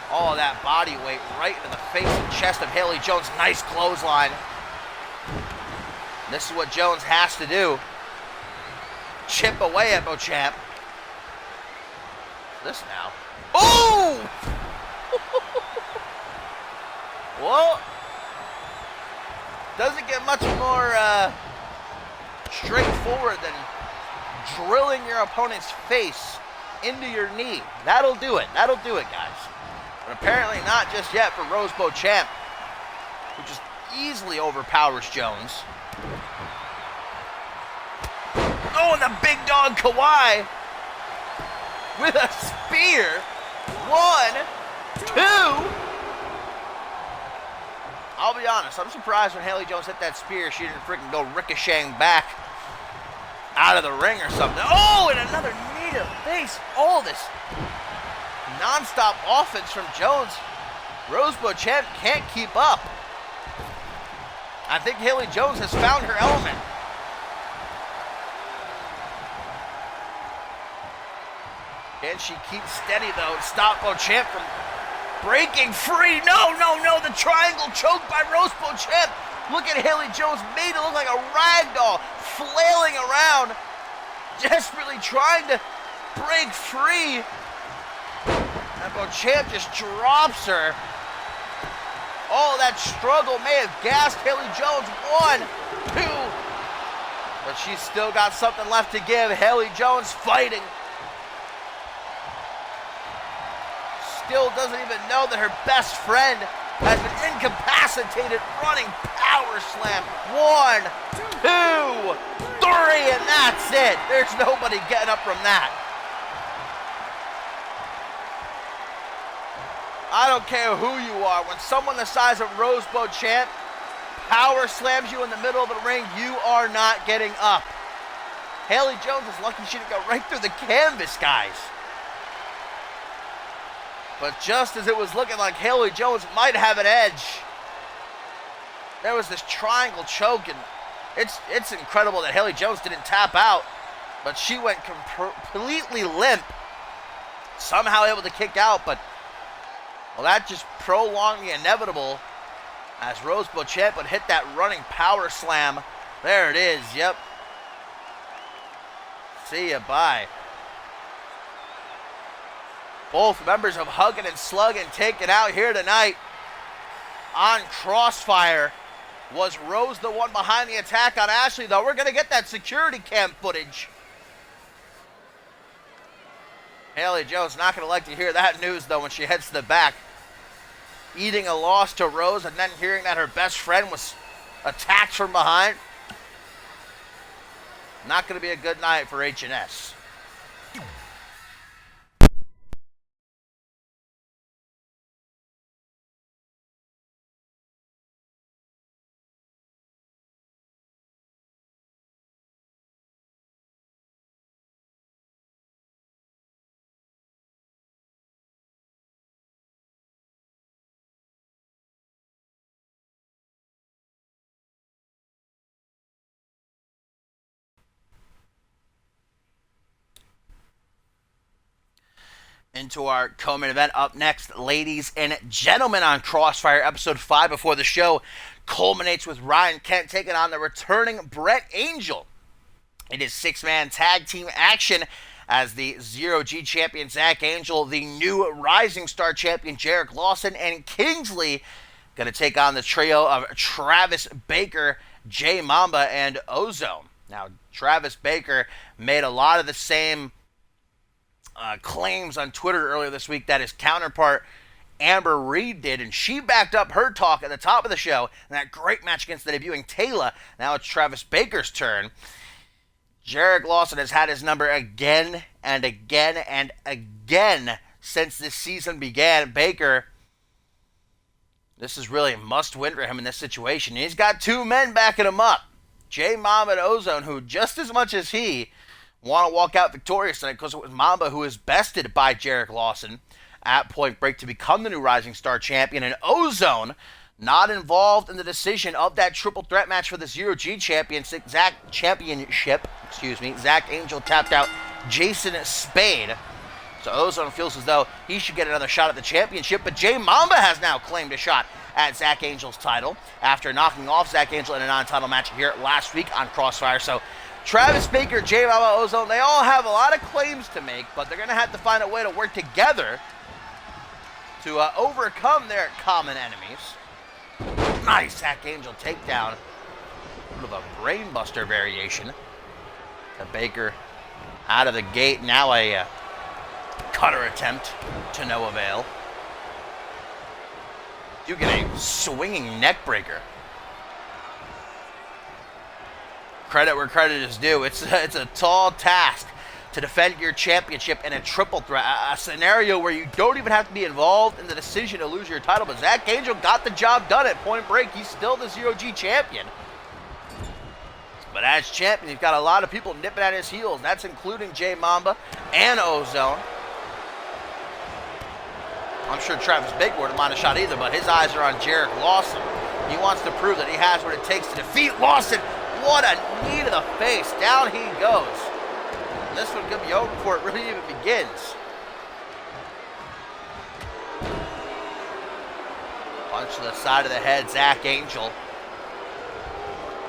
All of that body weight right into the face and chest of Haley Jones. Nice clothesline. This is what Jones has to do. Chip away at Beauchamp. This now. Oh! Well, doesn't get much more straightforward than drilling your opponent's face into your knee. That'll do it. That'll do it, guys. But apparently not just yet for Rose Beauchamp, who just easily overpowers Jones. Oh, and the big dog Kawhi with a spear. 1, 2. I'll be honest, I'm surprised when Haley Jones hit that spear, she didn't freaking go ricocheting back out of the ring or something. Oh, and another knee to the face. All this non-stop offense from Jones. Rose Beauchamp can't keep up. I think Haley Jones has found her element. Can she keep steady, though, and stop Beauchamp from breaking free? No. The triangle choke by Rose Beauchamp. Look at Haley Jones, made it look like a rag doll, flailing around, desperately trying to break free. And Beauchamp just drops her. Oh, that struggle may have gassed Haley Jones. 1, 2. But she's still got something left to give. Haley Jones fighting. Still doesn't even know that her best friend has been incapacitated. Running power slam. 1, 2, 3, and that's it. There's nobody getting up from that. I don't care who you are. When someone the size of Rose Beauchamp power slams you in the middle of the ring, you are not getting up. Haley Jones is lucky she didn't go right through the canvas, guys. But just as it was looking like Haley Jones might have an edge, there was this triangle choke, and it's incredible that Haley Jones didn't tap out, but she went completely limp, somehow able to kick out, but well, that just prolonged the inevitable as Rose Beauchamp would hit that running power slam. There it is, yep. See ya, bye. Both members of Huggin and Sluggin taken out here tonight on Crossfire. Was Rose the one behind the attack on Ashley, though? We're going to get that security cam footage. Haley Jones not going to like to hear that news, though, when she heads to the back. Eating a loss to Rose and then hearing that her best friend was attacked from behind. Not going to be a good night for H&S. Into our co-main event. Up next, ladies and gentlemen, on Crossfire, episode 5 before the show culminates with Ryan Kent taking on the returning Brett Angel. It is 6-man tag team action as the Zero-G champion Zach Angel, the new Rising Star champion Jarek Lawson, and Kingsley going to take on the trio of Travis Baker, Jay Mamba, and Ozone. Now, Travis Baker made a lot of the same claims on Twitter earlier this week that his counterpart Amber Reed did, and she backed up her talk at the top of the show in that great match against the debuting Taylor. Now it's Travis Baker's turn. Jarek Lawson has had his number again and again and again since this season began. Baker, this is really a must-win for him in this situation. He's got two men backing him up. J Mamba and Ozone, who just as much as he want to walk out victorious tonight, because it was Mamba who was bested by Jarek Lawson at Point Break to become the new Rising Star champion, and Ozone not involved in the decision of that triple threat match for the Zero G championship. Zach Angel tapped out Jason Spade. So Ozone feels as though he should get another shot at the championship, but J Mamba has now claimed a shot at Zach Angel's title after knocking off Zach Angel in a non-title match here last week on Crossfire. So Travis Baker, J Mamba, Ozone, they all have a lot of claims to make, but they're going to have to find a way to work together to overcome their common enemies. Nice Zach Angel takedown. Sort of a brainbuster variation. The Baker out of the gate. Now a cutter attempt to no avail. You get a swinging neck breaker. Credit where credit is due. It's a tall task to defend your championship in a triple threat, a scenario where you don't even have to be involved in the decision to lose your title. But Zach Angel got the job done at Point Break. He's still the Zero G champion. But as champion, he's got a lot of people nipping at his heels. That's including J Mamba and Ozone. I'm sure Travis Baker wouldn't mind a shot either, but his eyes are on Jarek Lawson. He wants to prove that he has what it takes to defeat Lawson. What a knee to the face. Down he goes. This one could be over before it really even begins. Punch to the side of the head, Zach Angel.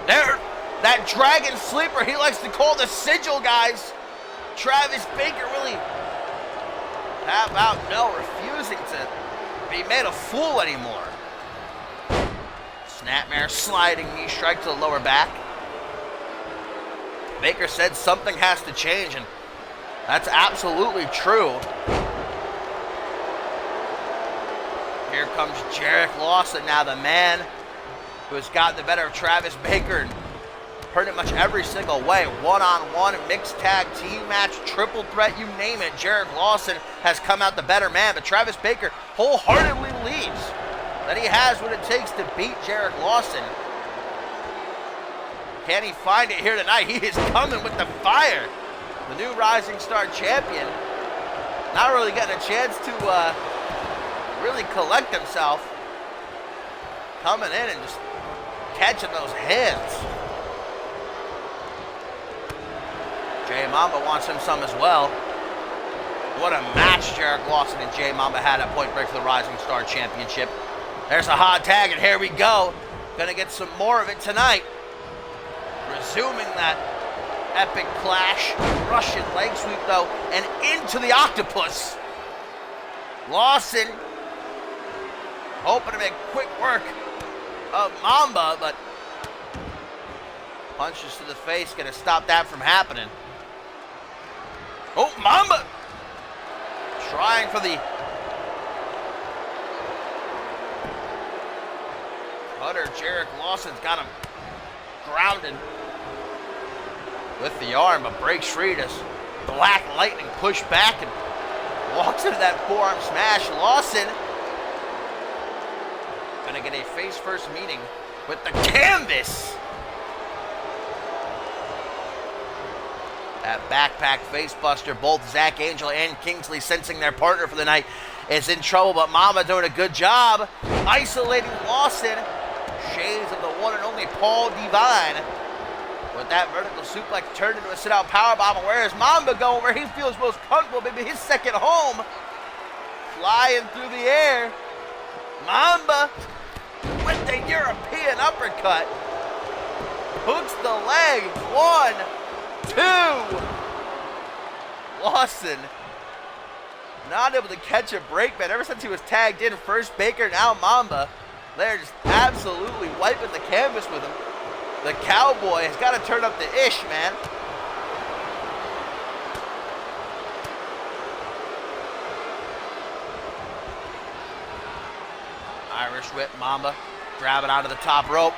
There, that dragon sleeper he likes to call the sigil, guys. Travis Baker really, how about no, refusing to be made a fool anymore. Snapmare sliding knee strike to the lower back. Baker said something has to change, and that's absolutely true. Here comes Jarek Lawson now, the man who has gotten the better of Travis Baker in pretty much every single way. One-on-one, mixed tag team match, triple threat, you name it. Jarek Lawson has come out the better man, but Travis Baker wholeheartedly believes that he has what it takes to beat Jarek Lawson. Can he find it here tonight? He is coming with the fire. The new Rising Star champion. Not really getting a chance to really collect himself. Coming in and just catching those hands. J Mamba wants him some as well. What a match Jarek Lawson and J Mamba had at Point Break for the Rising Star Championship. There's a hot tag, and here we go. Gonna get some more of it tonight. Resuming that epic clash. Russian leg sweep, though, and into the octopus. Lawson hoping to make quick work of Mamba, but punches to the face gonna stop that from happening. Oh, Mamba trying for the cutter. Jarek Lawson's got him grounded with the arm, but breaks free. Does Black Lightning push back and walks into that forearm smash. Lawson gonna get a face-first meeting with the canvas. That backpack facebuster, both Zach Angel and Kingsley sensing their partner for the night is in trouble, but Mamba doing a good job isolating Lawson. Shades of the one and only Paul Devine with that vertical suplex turned into a sit-out powerbomb. Where is Mamba going? Where he feels most comfortable, maybe his second home. Flying through the air. Mamba with the European uppercut. Hooks the leg. 1, 2. Lawson not able to catch a break, man. Ever since he was tagged in, first Baker, now Mamba. They're just absolutely wiping the canvas with him. The Cowboy has got to turn up the ish, man. Irish whip. Mamba grabbing onto the top rope.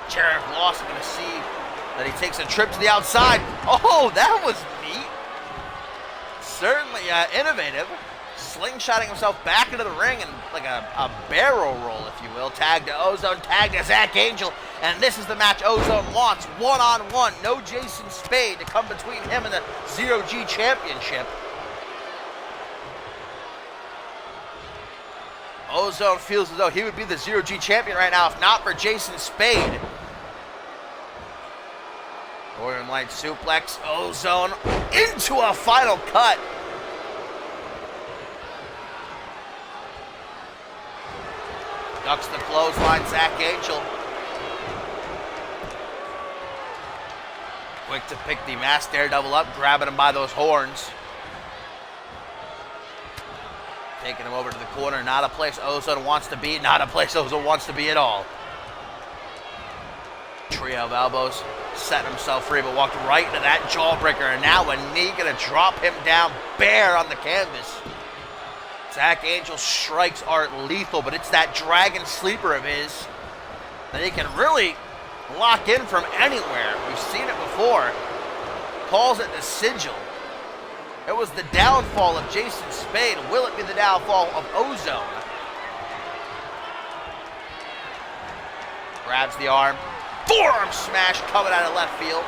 Jarrett Lawson going to see that he takes a trip to the outside. Oh, that was neat. Certainly innovative. Slingshotting himself back into the ring and like a barrel roll, if you will. Tag to Ozone, tag to Zach Angel. And this is the match Ozone wants. One-on-one. No Jason Spade to come between him and the Zero-G Championship. Ozone feels as though he would be the Zero-G Champion right now if not for Jason Spade. Northern Light suplex. Ozone into a final cut. Ducks the clothesline, Zach Angel. Quick to pick the masked Daredevil up, grabbing him by those horns. Taking him over to the corner, not a place Ozone wants to be, not a place Ozone wants to be at all. Trio of elbows, setting himself free, but walked right into that jawbreaker, and now a knee gonna drop him down bare on the canvas. Zach Angel's strikes are lethal, but it's that dragon sleeper of his that he can really lock in from anywhere. We've seen it before. Calls it the sigil. It was the downfall of Jason Spade. Will it be the downfall of Ozone? Grabs the arm. Forearm smash coming out of left field.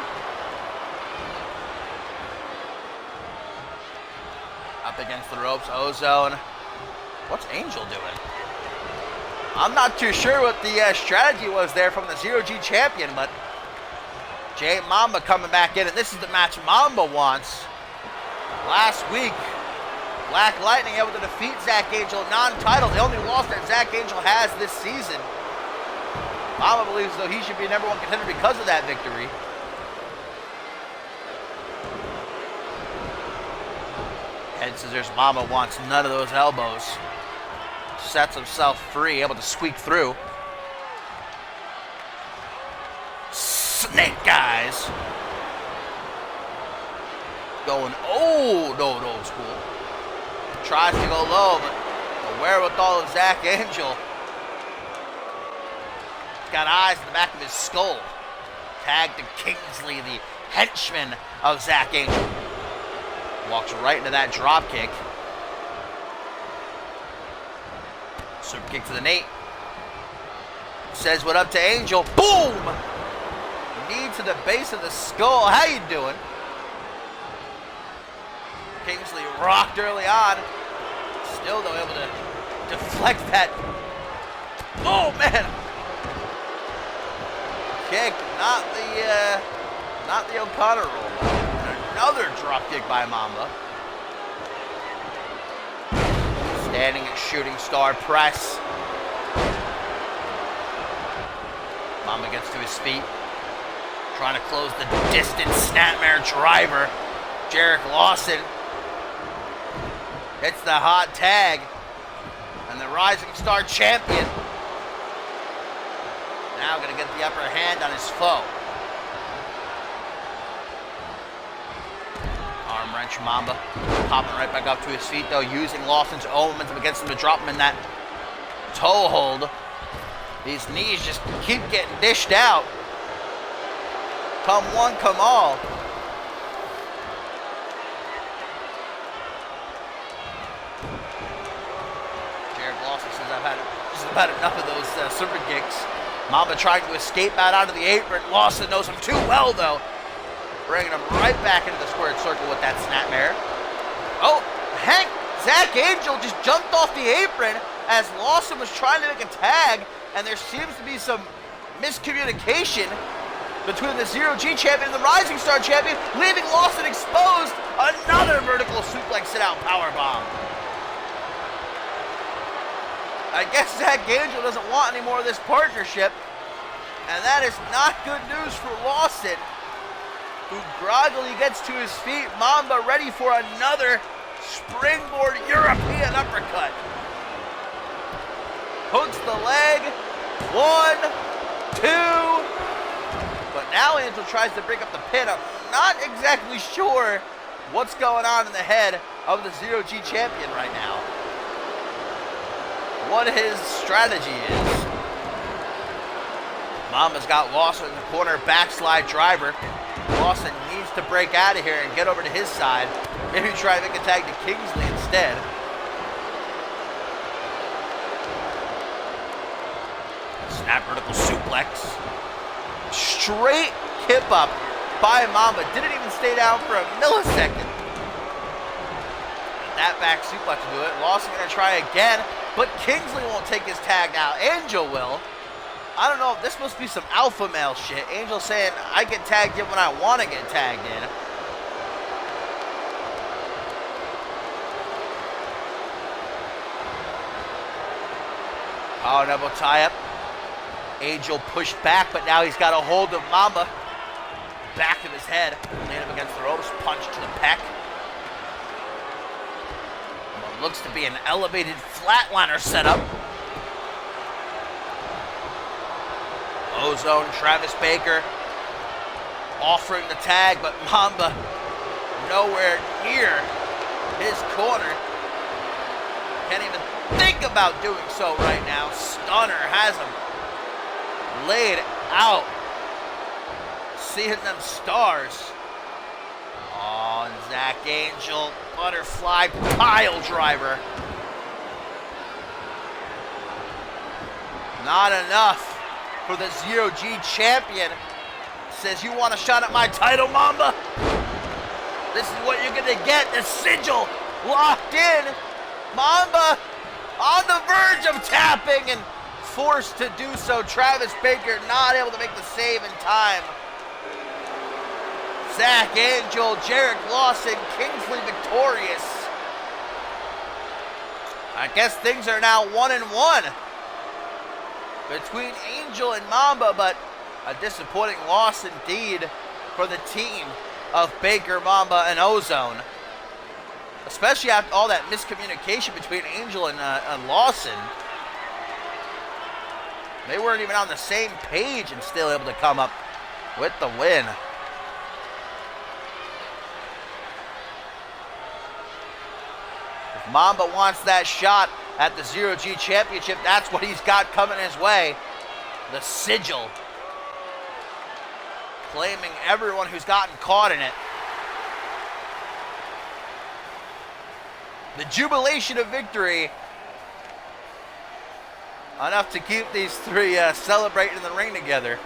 Up against the ropes, Ozone. What's Angel doing? I'm not too sure what the strategy was there from the Zero-G Champion, but Jay Mamba coming back in, and this is the match Mamba wants. Last week, Black Lightning able to defeat Zach Angel non-title. The only loss that Zach Angel has this season. Mamba believes though he should be number one contender because of that victory. Head scissors. Mamba wants none of those elbows. Sets himself free, able to squeak through. Snake eyes. Going old school. Tries to go low, but the wherewithal of Zach Angel. He's got eyes in the back of his skull. Tag to Kingsley, the henchman of Zach Angel. Walks right into that drop kick. Super kick to the Nate. Says what up to Angel. Boom! Knee to the base of the skull. How you doing? Kingsley rocked early on. Still though able to deflect that. Oh man! Kick, not the O'Connor roll. Another drop kick by Mamba. Standing at shooting star press. Mamba gets to his feet. Trying to close the distance. Snapmare driver. Jarrett Lawson hits the hot tag. And the Rising Star champion now going to get the upper hand on his foe. Arm wrench Mamba. Popping right back up to his feet though, using Lawson's own momentum against him to drop him in that toe hold. These knees just keep getting dished out. Come one, come all. Jarrett Lawson says I've had just about enough of those super kicks. Mamba trying to escape out onto the apron. Lawson knows him too well though. Bringing him right back into the squared circle with that snapmare. Oh, Hank, Zach Angel just jumped off the apron as Lawson was trying to make a tag, and there seems to be some miscommunication between the Zero-G champion and the Rising Star champion, leaving Lawson exposed. Another vertical suplex sit-out powerbomb. I guess Zach Angel doesn't want any more of this partnership, and that is not good news for Lawson, who groggily gets to his feet. Mamba ready for another springboard European uppercut. Hooks the leg. 1, 2. But now Angel tries to break up the pin. I'm not exactly sure what's going on in the head of the Zero-G champion right now. What his strategy is. Mamba's got Lawson in the corner, backslide driver. Lawson needs to break out of here and get over to his side. Maybe try to make a tag to Kingsley instead. Snap vertical suplex. Straight hip up by Mamba. Didn't even stay down for a millisecond. That back suplex will do it. Lawson gonna try again, but Kingsley won't take his tag now. Angel will. I don't know if this must be some alpha male shit. Angel saying, I get tagged in when I want to get tagged in. Oh, double tie-up. Angel pushed back, but now he's got a hold of Mamba. Back of his head. Laid him against the ropes. Punch to the pec. What looks to be an elevated flatliner setup. Ozone, Travis Baker offering the tag, but Mamba nowhere near his corner. Can't even think about doing so right now. Stunner has him laid out. Seeing them stars. Oh, and Zach Angel, butterfly pile driver. Not enough for the Zero-G champion. Says, you want a shot at my title, Mamba? This is what you're gonna get. The sigil locked in. Mamba on the verge of tapping and forced to do so. Travis Baker not able to make the save in time. Zach Angel, Jarrett Lawson, Kingsley victorious. I guess things are now 1-1 between Angel and Mamba, but a disappointing loss indeed for the team of Baker, Mamba, and Ozone. Especially after all that miscommunication between Angel and Lawson. They weren't even on the same page and still able to come up with the win. If Mamba wants that shot at the Zero-G Championship, that's what he's got coming his way. The sigil. Claiming everyone who's gotten caught in it. The jubilation of victory. Enough to keep these three celebrating in the ring together.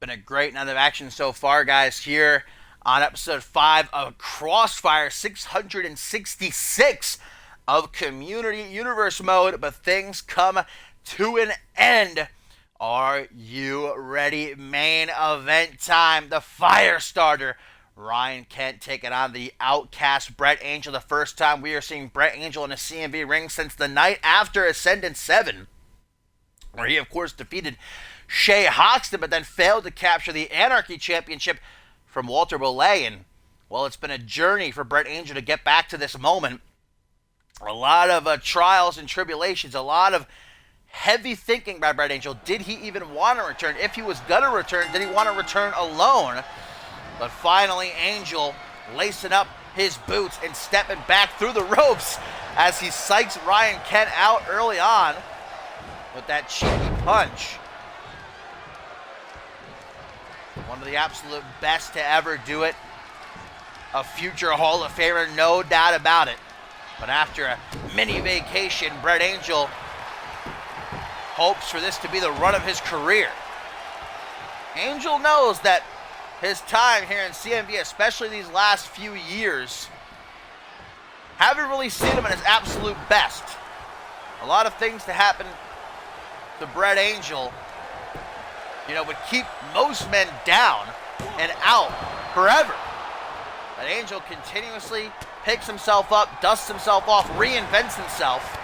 Been a great night of action so far, guys, here on episode 5 of Crossfire 666 of Community Universe Mode, but things come to an end. Are you ready? Main event time. The fire starter, Ryan Kent, taking on the outcast Brett Angel. The first time we are seeing Brett Angel in a CMV ring since the night after Ascendant 7, where he, of course, defeated Shay Hoxton, but then failed to capture the Anarchy Championship from Walter Belay. And, well, it's been a journey for Brett Angel to get back to this moment. A lot of trials and tribulations, a lot of heavy thinking by Brett Angel. Did he even want to return? If he was going to return, did he want to return alone? But finally, Angel lacing up his boots and stepping back through the ropes as he psychs Ryan Kent out early on with that cheeky punch. One of the absolute best to ever do it. A future Hall of Famer, no doubt about it. But after a mini vacation, Brett Angel hopes for this to be the run of his career. Angel knows that his time here in CMV, especially these last few years, haven't really seen him at his absolute best. A lot of things to happen to Brett Angel, you know, would keep most men down and out forever. But Angel continuously picks himself up, dusts himself off, reinvents himself.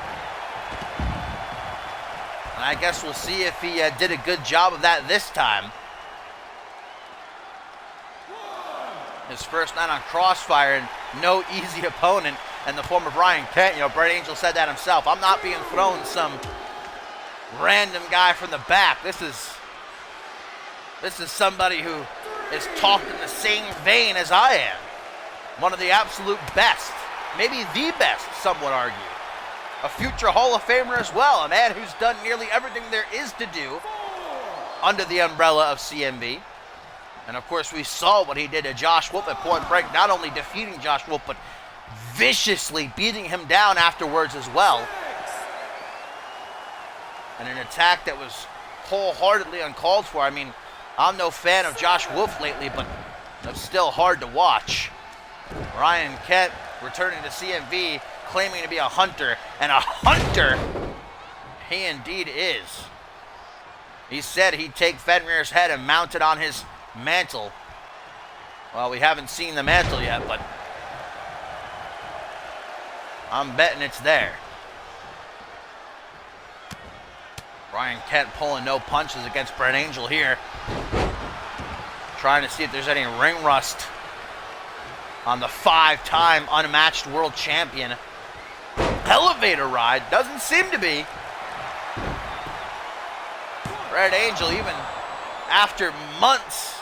And I guess we'll see if he did a good job of that this time. His first night on Crossfire and no easy opponent in the form of Ryan Kent. You know, Brett Angel said that himself. I'm not being thrown some random guy from the back. This is somebody who is talked in the same vein as I am. One of the absolute best, maybe the best, some would argue. A future Hall of Famer as well, a man who's done nearly everything there is to do under the umbrella of CMV. And of course, we saw what he did to Josh Wolf at Point Break, not only defeating Josh Wolf, but viciously beating him down afterwards as well. And an attack that was wholeheartedly uncalled for. I mean, I'm no fan of Josh Wolf lately, but it's still hard to watch. Ryan Kent returning to CMV, claiming to be a hunter, and a hunter he indeed is. He said he'd take Fenrir's head and mount it on his mantle. Well, we haven't seen the mantle yet, but I'm betting it's there. Ryan Kent pulling no punches against Brett Angel here. Trying to see if there's any ring rust on the 5-time unmatched world champion. Elevator ride, doesn't seem to be. Brett Angel, even after months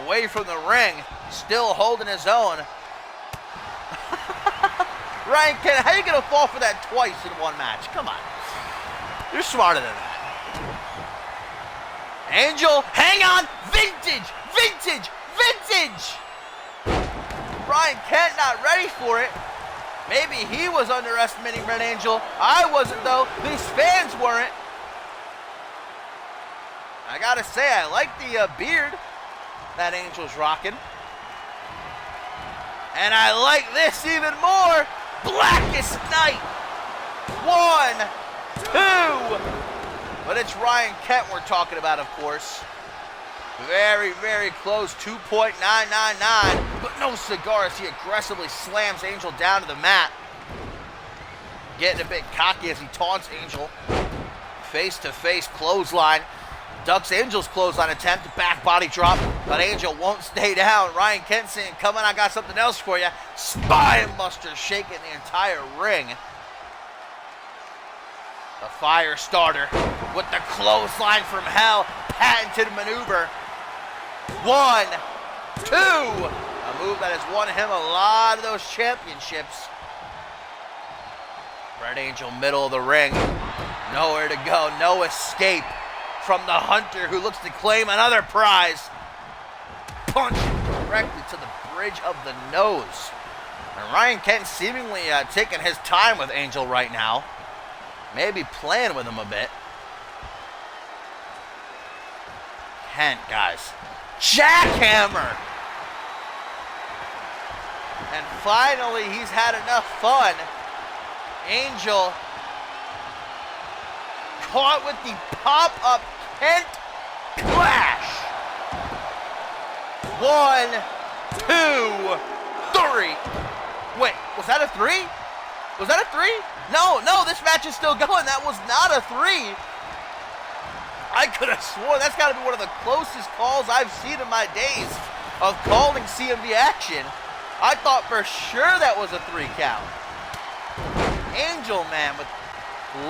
away from the ring, still holding his own. Ryan Kent, how are you going to fall for that twice in one match? Come on. You're smarter than that. Angel, hang on! Vintage! Vintage! Vintage! Ryan Kent not ready for it. Maybe he was underestimating Brett Angel. I wasn't, though. These fans weren't. I gotta say, I like the beard that Angel's rocking. And I like this even more. Blackest Night. 1, 2. But it's Ryan Kent we're talking about, of course. Very, very close. 2.999. But no cigar as he aggressively slams Angel down to the mat. Getting a bit cocky as he taunts Angel. Face-to-face clothesline. Ducks Angel's clothesline attempt, back body drop, but Angel won't stay down. Ryan Kent saying, come on, I got something else for you. Spine buster shaking the entire ring. The fire starter with the clothesline from hell, patented maneuver. 1, 2. A move that has won him a lot of those championships. Brett Angel, middle of the ring. Nowhere to go, no escape from the hunter who looks to claim another prize. Punch directly to the bridge of the nose. And Ryan Kent seemingly taking his time with Angel right now. Maybe playing with him a bit. Kent, guys. Jackhammer! And finally, he's had enough fun. Angel caught with the pop-up Kent clash. 1, 2, 3. Wait, was that a 3? Was that a 3? No, this match is still going. That was not a 3. I could have sworn that's got to be one of the closest calls I've seen in my days of calling CMV action. I thought for sure that was a 3 count. Angel, man, with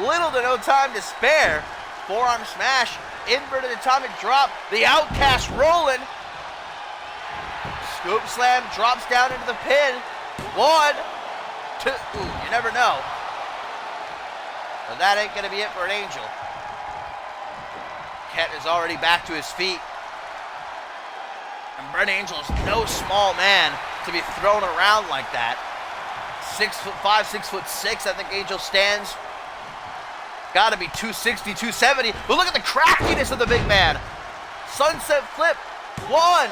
little to no time to spare. Forearm smash, inverted atomic drop, the Outcast rolling. Scoop slam, drops down into the pin. 1, 2, ooh, you never know. But that ain't gonna be it for an Angel. Kent is already back to his feet. And Brett Angel is no small man to be thrown around like that. 6'5", 6'6", I think Angel stands. Gotta be 260, 270. But look at the craftiness of the big man. Sunset flip. 1,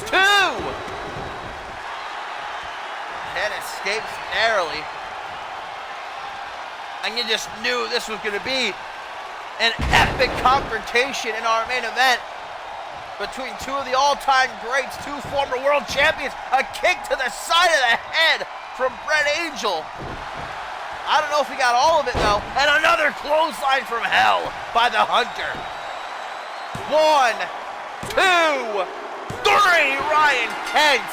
2. Kent escapes narrowly. And you just knew this was going to be an epic confrontation in our main event between two of the all-time greats, two former world champions. A kick to the side of the head from Brett Angel. I don't know if he got all of it, though. And another clothesline from hell by the Hunter. 1, 2, 3. Ryan Kent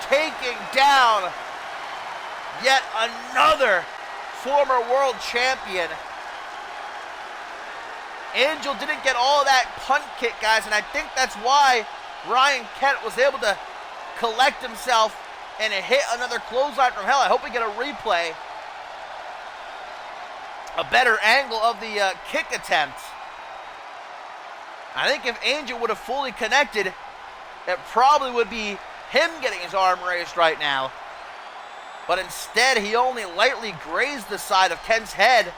taking down yet another former world champion. Angel didn't get all of that punt kick, guys, and I think that's why Ryan Kent was able to collect himself and hit another clothesline from hell. I hope we get a replay. A better angle of the kick attempt. I think if Angel would have fully connected, it probably would be him getting his arm raised right now. But instead, he only lightly grazed the side of Kent's head.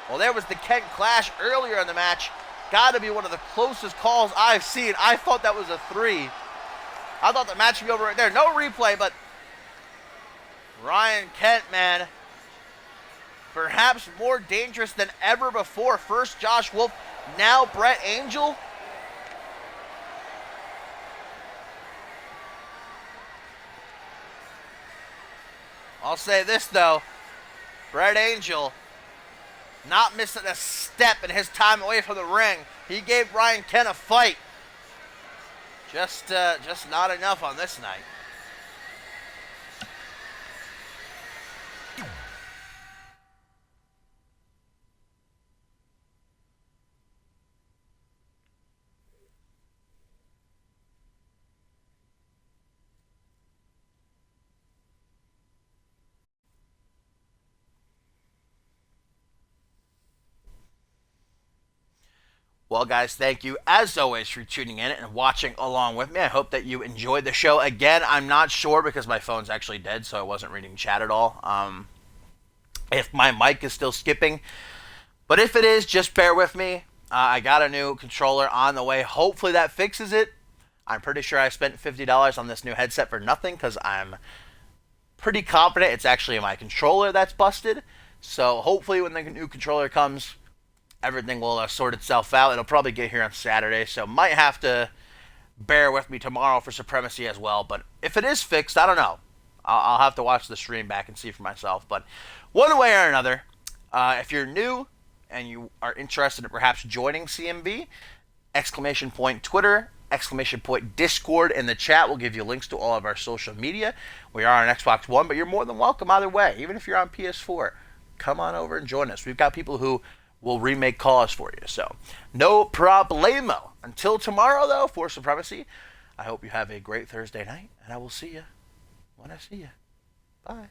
Well, there was the Kent clash earlier in the match. Got to be one of the closest calls I've seen. I thought that was a 3. I thought the match would be over right there. No replay, but Ryan Kent, man, perhaps more dangerous than ever before. First Josh Wolf, now Brett Angel. I'll say this, though. Brett Angel not missing a step in his time away from the ring. He gave Ryan Kent a fight. Just not enough on this night. Well, guys, thank you, as always, for tuning in and watching along with me. I hope that you enjoyed the show. Again, I'm not sure because my phone's actually dead, so I wasn't reading chat at all. If my mic is still skipping. But if it is, just bear with me. I got a new controller on the way. Hopefully that fixes it. I'm pretty sure I spent $50 on this new headset for nothing because I'm pretty confident it's actually my controller that's busted. So hopefully when the new controller comes, everything will sort itself out. It'll probably get here on Saturday, so might have to bear with me tomorrow for Supremacy as well. But if it is fixed, I don't know. I'll have to watch the stream back and see for myself. But one way or another, if you're new and you are interested in perhaps joining CMV, exclamation point Twitter, exclamation point Discord in the chat will give you links to all of our social media. We are on Xbox One, but you're more than welcome either way. Even if you're on PS4, come on over and join us. We've got people who will remake calls for you, so no problemo. Until tomorrow, though, for Supremacy, I hope you have a great Thursday night, and I will see you when I see you. Bye.